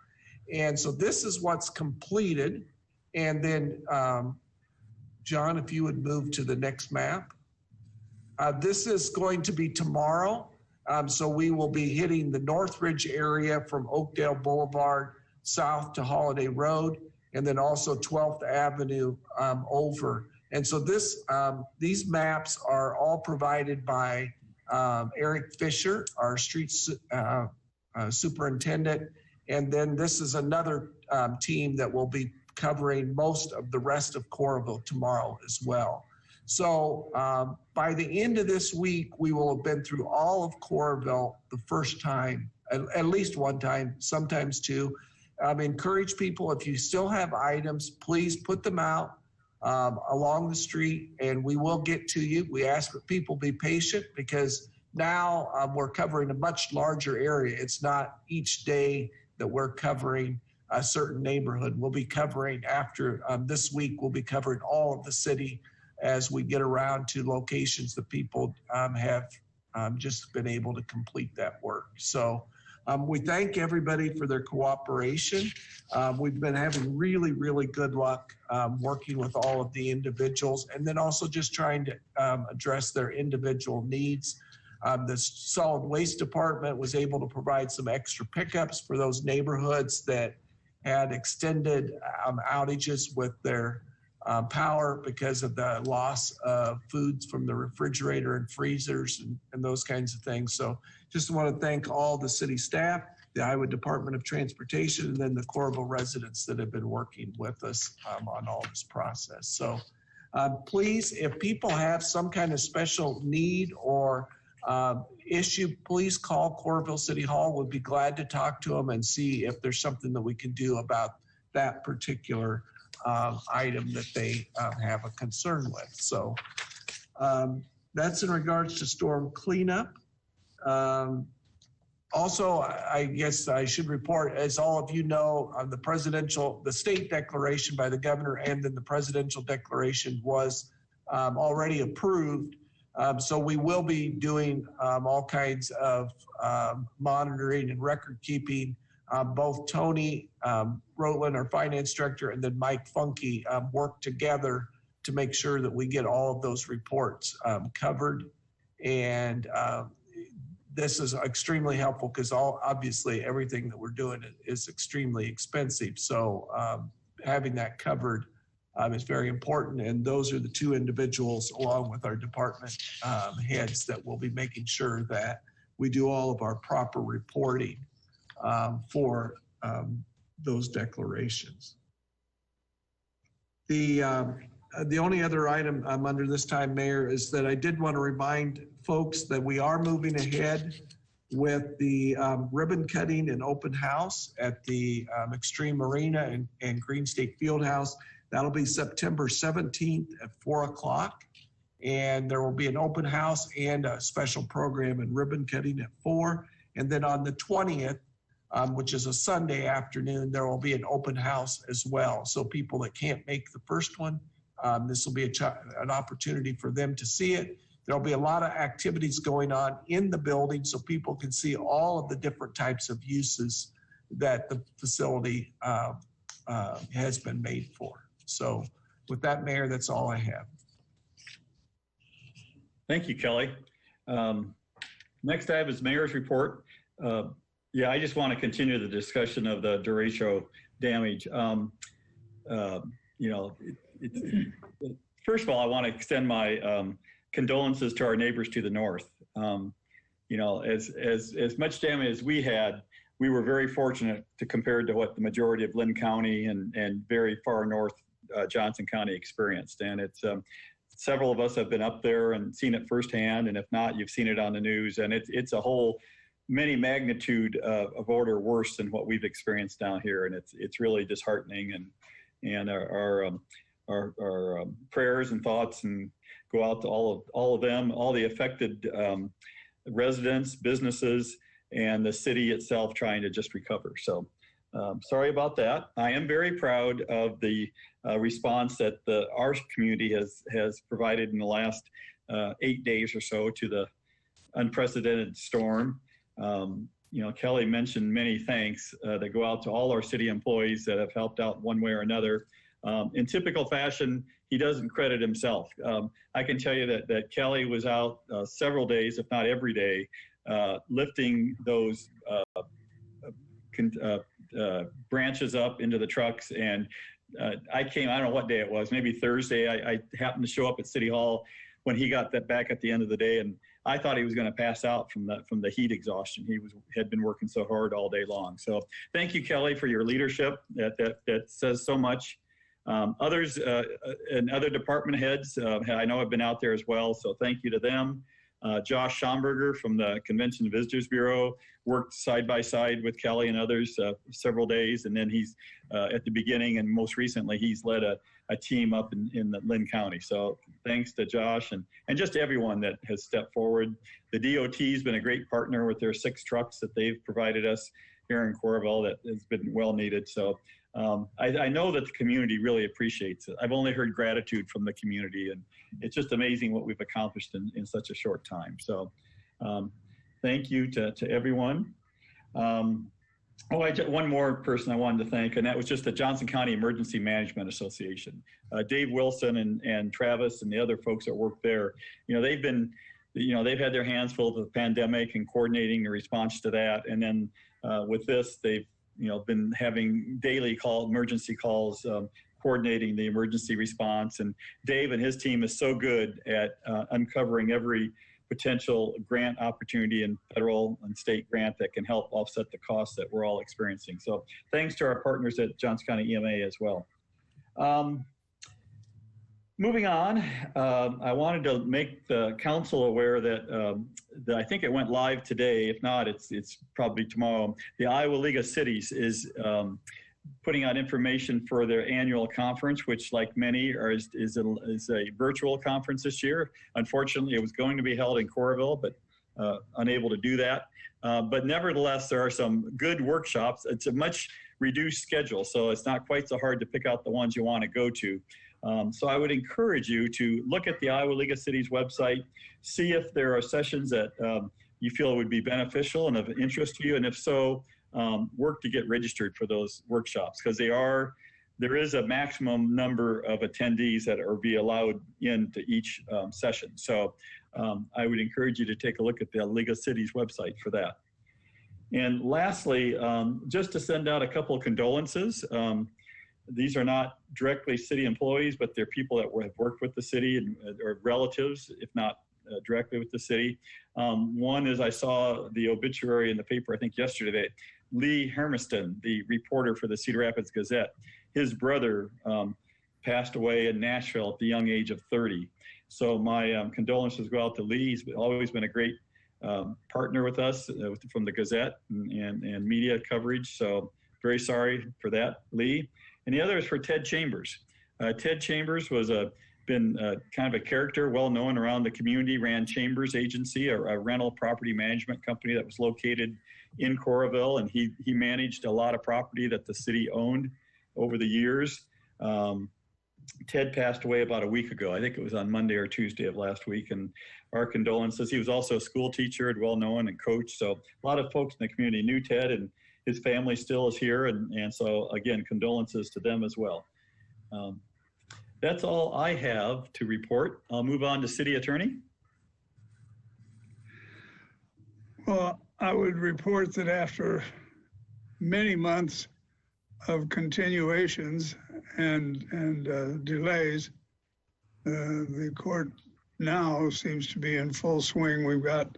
And so this is what's completed. And then, John, if you would move to the next map. This is going to be tomorrow. So we will be hitting the Northridge area from Oakdale Boulevard south to Holiday Road, and then also 12th Avenue over. And so these maps are all provided by Eric Fisher, our street superintendent. And then this is another team that will be covering most of the rest of Coralville tomorrow as well. So by the end of this week, we will have been through all of Coralville the first time, at least one time, sometimes two. Encourage people, if you still have items, please put them out along the street and we will get to you. We ask that people be patient because now we're covering a much larger area. It's not each day that we're covering a certain neighborhood. We'll be covering after this week, we'll be covering all of the city as we get around to locations that people have just been able to complete that work. So we thank everybody for their cooperation. We've been having really, really good luck working with all of the individuals and then also just trying to address their individual needs. The solid waste department was able to provide some extra pickups for those neighborhoods that had extended outages with their power because of the loss of foods from the refrigerator and freezers and those kinds of things. So just want to thank all the city staff, the Iowa Department of Transportation, and then the Coralville residents that have been working with us on all this process. So please, if people have some kind of special need or issue, please call Coralville City Hall. We'll be glad to talk to them and see if there's something that we can do about that particular item that they have a concern with. So that's in regards to storm cleanup. Also, I guess I should report, as all of you know, the state declaration by the governor and then the presidential declaration was already approved. So we will be doing all kinds of monitoring and record keeping. Both Tony Rowland, our finance director, and then Mike Funky work together to make sure that we get all of those reports covered. And this is extremely helpful because obviously everything that we're doing is extremely expensive. So having that covered is very important. And those are the two individuals along with our department heads that will be making sure that we do all of our proper reporting for those declarations. The only other item under this time, Mayor, is that I did want to remind folks that we are moving ahead with the ribbon cutting and open house at the Xtream Marina and Green State Fieldhouse. That'll be September 17th at 4 o'clock. And there will be an open house and a special program and ribbon cutting at 4. And then on the 20th, which is a Sunday afternoon, there will be an open house as well. So people that can't make the first one, this will be an opportunity for them to see it. There'll be a lot of activities going on in the building so people can see all of the different types of uses that the facility has been made for. So with that, Mayor, that's all I have. Thank you, Kelly. Next I have is Mayor's report. Yeah, I just want to continue the discussion of the derecho damage. First of all, I want to extend my condolences to our neighbors to the north. As much damage as we had, we were very fortunate to compare to what the majority of Lynn County and very far north Johnson County experienced. And it's several of us have been up there and seen it firsthand. And if not, you've seen it on the news. And it's a whole many magnitude of order worse than what we've experienced down here. And it's really disheartening. And our our prayers and thoughts and go out to all of them, all the affected residents, businesses, and the city itself trying to just recover. So sorry about that. I am very proud of the response that our community has provided in the last 8 days or so to the unprecedented storm. Kelly mentioned many thanks that go out to all our city employees that have helped out one way or another. In typical fashion, he doesn't credit himself. I can tell you that Kelly was out several days, if not every day, lifting those branches up into the trucks. And I don't know what day it was, maybe Thursday. I happened to show up at City Hall when he got that back at the end of the day, and I thought he was going to pass out from the heat exhaustion. He had been working so hard all day long. So thank you, Kelly, for your leadership. That says so much. Others and other department heads, I know have been out there as well. So thank you to them. Josh Schomburger from the Convention and Visitors Bureau worked side by side with Kelly and others several days. And then he's at the beginning and most recently, he's led a team up in Lynn County. So thanks to Josh and just everyone that has stepped forward. The DOT has been a great partner with their 6 trucks that they've provided us here in Coralville that has been well needed. So I know that the community really appreciates it. I've only heard gratitude from the community, and it's just amazing what we've accomplished in such a short time. So thank you to everyone. One more person I wanted to thank, and that was just the Johnson County Emergency Management Association. Dave Wilson and Travis and the other folks that work there, they've had their hands full with the pandemic and coordinating the response to that. And then with this, they've been having daily emergency calls, coordinating the emergency response. And Dave and his team is so good at uncovering every potential grant opportunity and federal and state grant that can help offset the costs that we're all experiencing. So thanks to our partners at Johnson County EMA as well. Moving on, I wanted to make the council aware that I think it went live today. If not, it's probably tomorrow. The Iowa League of Cities is putting out information for their annual conference, which, like many, is a virtual conference this year. Unfortunately, it was going to be held in Coralville, but unable to do that. But nevertheless, there are some good workshops. It's a much reduced schedule, so it's not quite so hard to pick out the ones you want to go to. So I would encourage you to look at the Iowa League of Cities website, see if there are sessions that you feel would be beneficial and of interest to you, and if so, work to get registered for those workshops, because there is a maximum number of attendees that are be allowed into each session. So I would encourage you to take a look at the League of Cities website for that. And lastly, just to send out a couple of condolences. These are not directly city employees, but they're people that have worked with the city and or relatives, if not directly with the city. One is I saw the obituary in the paper, I think yesterday, that Lee Hermiston, the reporter for the Cedar Rapids Gazette, his brother passed away in Nashville at the young age of 30. So my condolences go out to Lee. He's always been a great partner with us from the Gazette and media coverage. So very sorry for that, Lee. And the other is for Ted Chambers. Ted Chambers was been kind of a character well known around the community, ran Chambers Agency, a rental property management company that was located in Coralville, and he managed a lot of property that the city owned over the years. Ted passed away about a week ago. I think it was on Monday or Tuesday of last week, and our condolences. He was also a school teacher and well known and coach, so a lot of folks in the community knew Ted, and his family still is here, and so again, condolences to them as well. That's all I have to report. I'll move on to City Attorney. Well, I would report that after many months of continuations and delays, the court now seems to be in full swing. We've got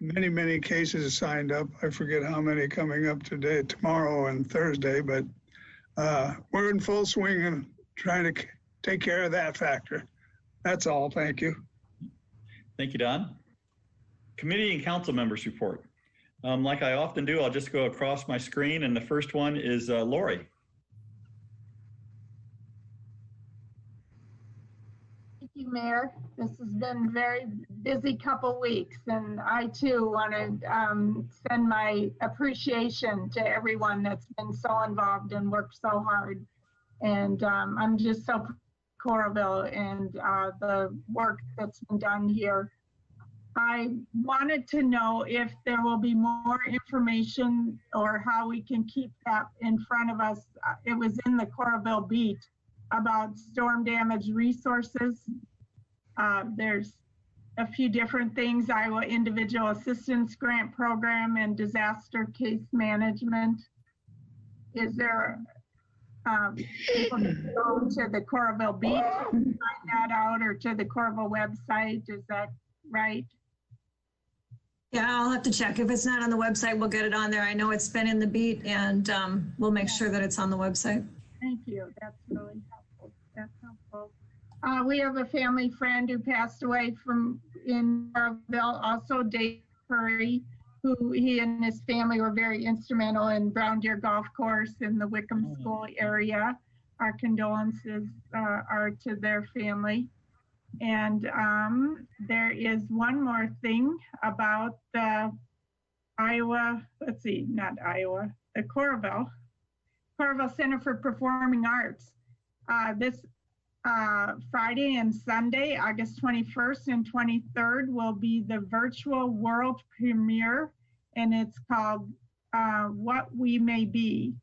many cases signed up. I forget how many coming up today, tomorrow and Thursday, but we're in full swing and trying to take care of that factor. That's all. Thank you. Thank you, Don. Committee and council members report. Like I often do, I'll just go across my screen, and the first one is Lori. Mayor. This has been a very busy couple weeks, and I too want to send my appreciation to everyone that's been so involved and worked so hard. And I'm just so proud of Coralville and the work that's been done here. I wanted to know if there will be more information or how we can keep that in front of us. It was in the Coralville Beat about storm damage resources. There's a few different things: Iowa Individual Assistance Grant Program and disaster case management. Is there people can go to the Coralville Beat to find that out, or to the Coralville website? Is that right? Yeah, I'll have to check. If it's not on the website, we'll get it on there. I know it's been in the Beat, and we'll make sure that it's on the website. Thank you. That's really helpful. That's helpful. We have a family friend who passed away in Coralville, also Dave Curry, who he and his family were very instrumental in Brown Deer Golf Course in the Wickham School area. Our condolences are to their family. And there is one more thing about the the Coralville Center for Performing Arts. This Friday and Sunday, August 21st and 23rd, will be the virtual world premiere, and it's called What We May Be.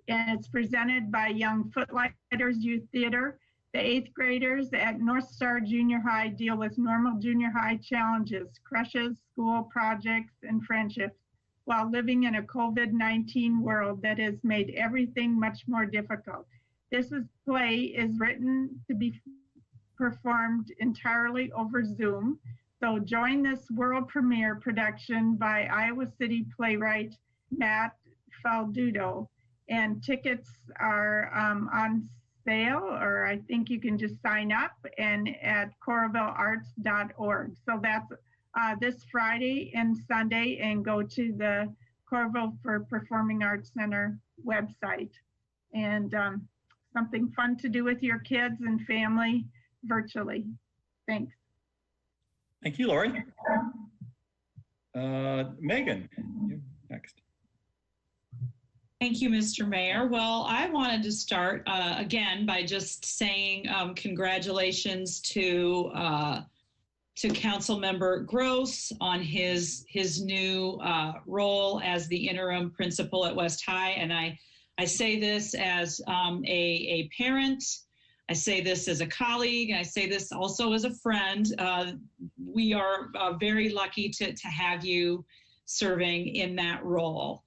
And it's presented by Young Footlighters Youth Theater. The 8th graders at North Star Junior High deal with normal junior high challenges, crushes, school projects, and friendships, while living in a COVID-19 world that has made everything much more difficult. This play is written to be performed entirely over Zoom. So join this world premiere production by Iowa City playwright Matt Faldudo. And tickets are on sale, or I think you can just sign up and at coralvillearts.org. So that's this Friday and Sunday, and go to the Coralville for Performing Arts Center website. And something fun to do with your kids and family virtually. Thanks. Thank you, Lori. Megan, you next. Thank you, Mr. Mayor. Well, I wanted to start again by just saying congratulations to Councilmember Gross on his new role as the interim principal at West High. And I say this as a parent. I say this as a colleague. And I say this also as a friend. We are very lucky to have you serving in that role.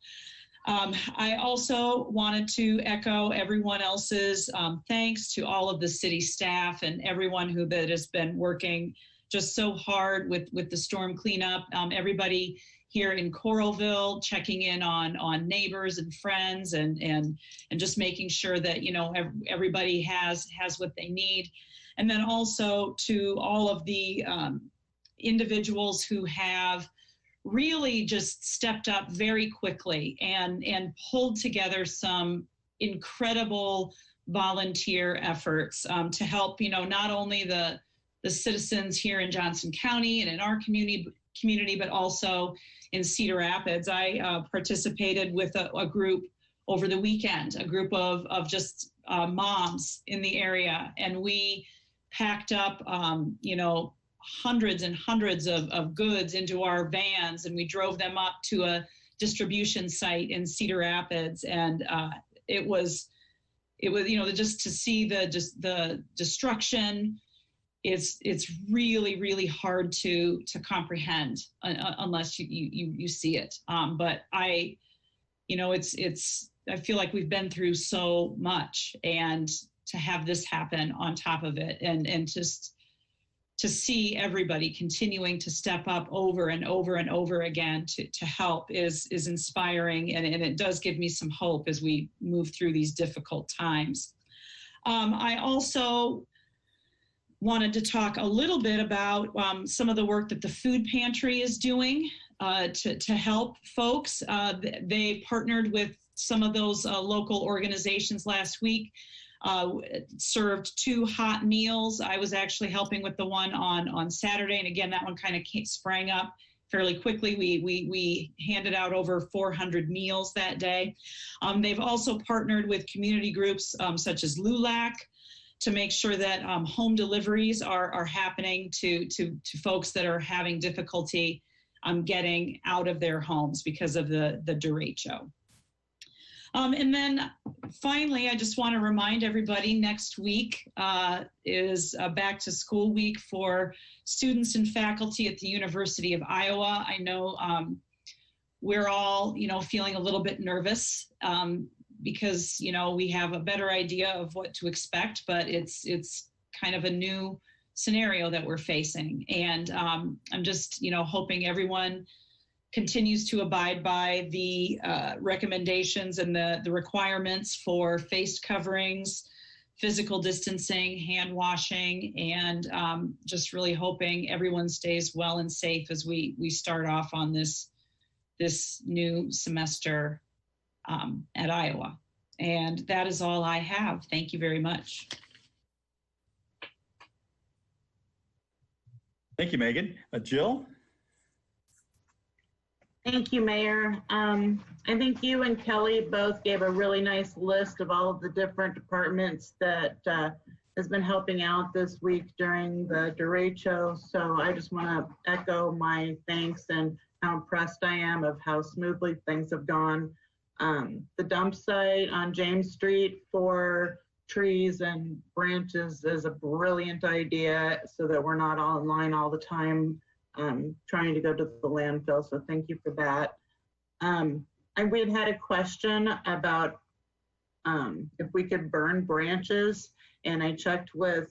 I also wanted to echo everyone else's thanks to all of the city staff and everyone that has been working just so hard with the storm cleanup. Everybody here in Coralville checking in on neighbors and friends and just making sure that, you know, everybody has what they need. And then also to all of the individuals who have really just stepped up very quickly and pulled together some incredible volunteer efforts to help, you know, not only the citizens here in Johnson County and in our community, but also in Cedar Rapids. I participated with a group over the weekend, a group of just moms in the area, and we packed up, you know, hundreds and hundreds of goods into our vans, and we drove them up to a distribution site in Cedar Rapids. And it was, you know, just to see the destruction, it's really, really hard to comprehend unless you see it. But you know, I feel like we've been through so much, and to have this happen on top of it, and just to see everybody continuing to step up over and over and over again to help is inspiring, and it does give me some hope as we move through these difficult times. I also wanted to talk a little bit about some of the work that the food pantry is doing to help folks. They partnered with some of those local organizations last week served 2 hot meals. I was actually helping with the one on Saturday. And again, that one kind of sprang up fairly quickly. We handed out over 400 meals that day. They've also partnered with community groups such as LULAC to make sure that home deliveries are happening to folks that are having difficulty getting out of their homes because of the derecho. And then finally, I just want to remind everybody next week is a back to school week for students and faculty at the University of Iowa. I know we're all, feeling a little bit nervous because, we have a better idea of what to expect, but it's kind of a new scenario that we're facing. And I'm just, hoping everyone continues to abide by the recommendations and the requirements for face coverings, physical distancing, hand washing, and just really hoping everyone stays well and safe as we start off on this new semester at Iowa. And that is all I have. Thank you very much. Thank you, Megan. Jill? Thank you, Mayor. I think you and Kelly both gave a really nice list of all of the different departments that has been helping out this week during the derecho. So I just want to echo my thanks and how impressed I am of how smoothly things have gone. The dump site on James Street for trees and branches is a brilliant idea so that we're not all in line all the time trying to go to the landfill. So thank you for that. We had a question about if we could burn branches, and I checked with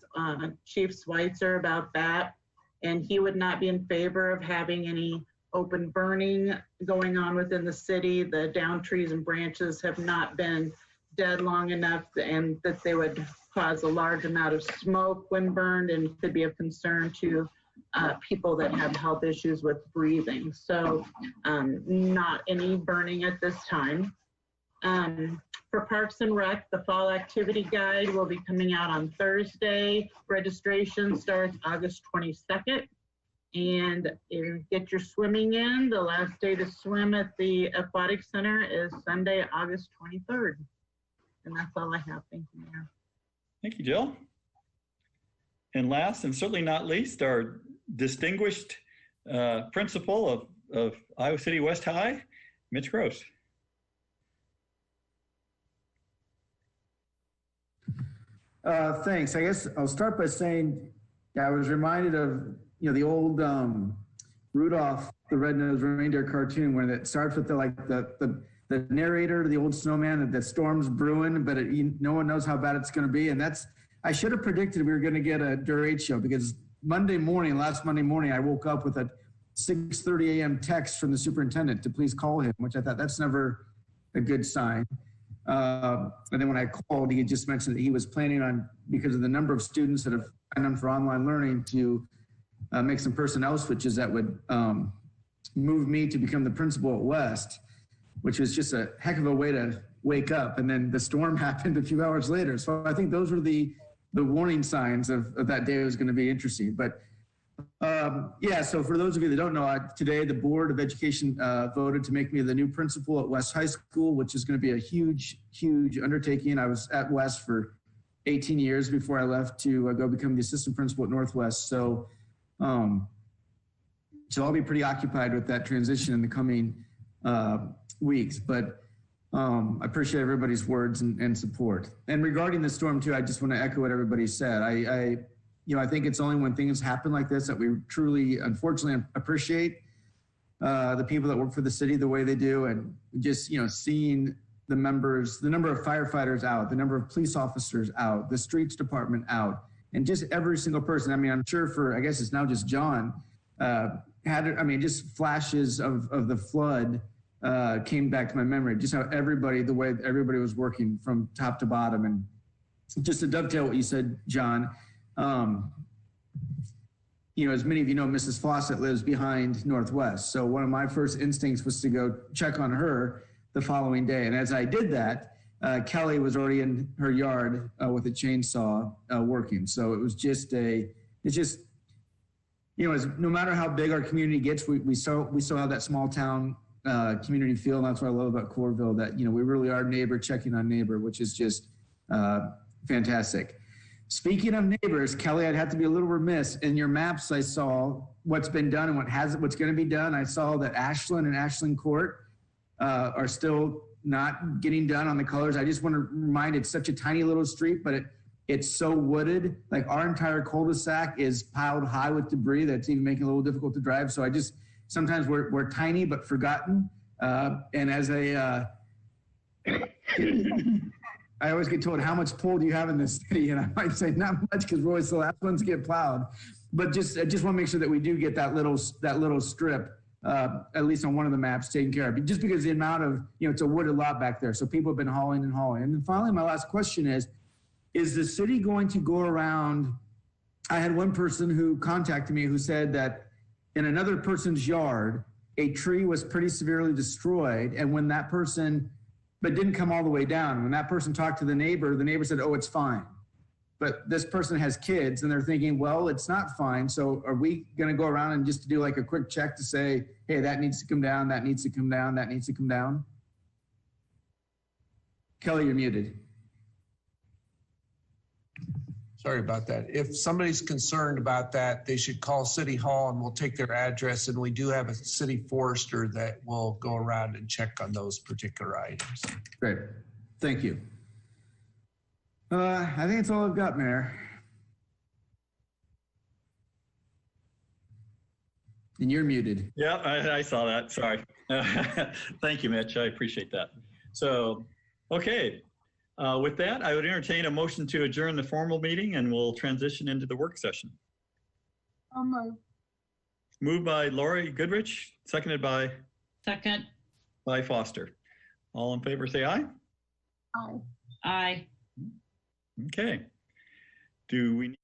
Chief Schweitzer about that, and he would not be in favor of having any open burning going on within the city. The downed trees and branches have not been dead long enough, and that they would cause a large amount of smoke when burned and could be of concern to people that have health issues with breathing. So not any burning at this time. For Parks and Rec, the fall activity guide will be coming out on Thursday. Registration starts August 22nd. And get your swimming in. The last day to swim at the Aquatic Center is Sunday, August 23rd. And that's all I have. Thank you, Mayor. Thank you, Jill. And last and certainly not least, our distinguished principal of Iowa City West High, Mitch Gross. Thanks. I guess I'll start by saying I was reminded of the old Rudolph the Red-Nosed Reindeer cartoon where it starts with the narrator, the old snowman, that storm's brewing, but no one knows how bad it's going to be. And I should have predicted we were going to get a derecho because last Monday morning, I woke up with a 6:30 a.m. text from the superintendent to please call him, which I thought that's never a good sign. And then when I called, he just mentioned that he was planning on, because of the number of students that have signed on for online learning, to make some personnel switches that would move me to become the principal at West, which was just a heck of a way to wake up. And then the storm happened a few hours later. So I think those were the warning signs of that day was going to be interesting. But so for those of you that don't know, today the Board of Education voted to make me the new principal at West High School, which is going to be a huge, huge undertaking. I was at West for 18 years before I left to go become the assistant principal at Northwest. So I'll be pretty occupied with that transition in the coming weeks, but I appreciate everybody's words and support. And regarding the storm too, I just want to echo what everybody said. I think it's only when things happen like this that we truly, unfortunately, appreciate the people that work for the city the way they do, and just, seeing the number of firefighters out, the number of police officers out, the streets department out, and just every single person. I mean, I'm sure I guess it's now just John, just flashes of the flood came back to my memory, just how the way everybody was working from top to bottom. And just to dovetail what you said, John, as many of you know, Mrs. Fawcett lives behind Northwest. So one of my first instincts was to go check on her the following day. And as I did that, Kelly was already in her yard with a chainsaw working. So it was just it's just, you know, no matter how big our community gets, we still have that small town community feel. And that's what I love about Coralville, that, you know, we really are neighbor checking on neighbor, which is just fantastic. Speaking of neighbors, Kelly, I'd have to be a little remiss. In your maps, I saw what's been done and what's going to be done. I saw that Ashland and Ashland Court are still not getting done on the colors. I just want to remind, it's such a tiny little street, but it's so wooded. Like our entire cul-de-sac is piled high with debris that's even making it a little difficult to drive. So sometimes we're tiny but forgotten. And as I always get told, how much pull do you have in this city? And I might say not much, because we're always the last ones to get plowed. But I just want to make sure that we do get that little strip, at least on one of the maps, taken care of. Just because the amount of, you know, it's a wooded lot back there. So people have been hauling and hauling. And then finally, my last question is the city going to go around? I had one person who contacted me who said that in another person's yard, a tree was pretty severely destroyed. And when that person, but didn't come all the way down. When that person talked to the neighbor said, oh, it's fine. But this person has kids and they're thinking, well, it's not fine. So are we going to go around and just do like a quick check to say, hey, that needs to come down, that needs to come down, that needs to come down? Kelly, you're muted. Sorry about that. If somebody's concerned about that, they should call City Hall and we'll take their address. And we do have a city forester that will go around and check on those particular items. Great. Thank you. I think that's all I've got, Mayor. And you're muted. Yeah, I saw that. Sorry. Thank you, Mitch. I appreciate that. So, okay. With that, I would entertain a motion to adjourn the formal meeting, and we'll transition into the work session. I'll move. Moved by Lori Goodrich, seconded by? Second. By Foster. All in favor, say aye. Aye. Aye. Okay. Do we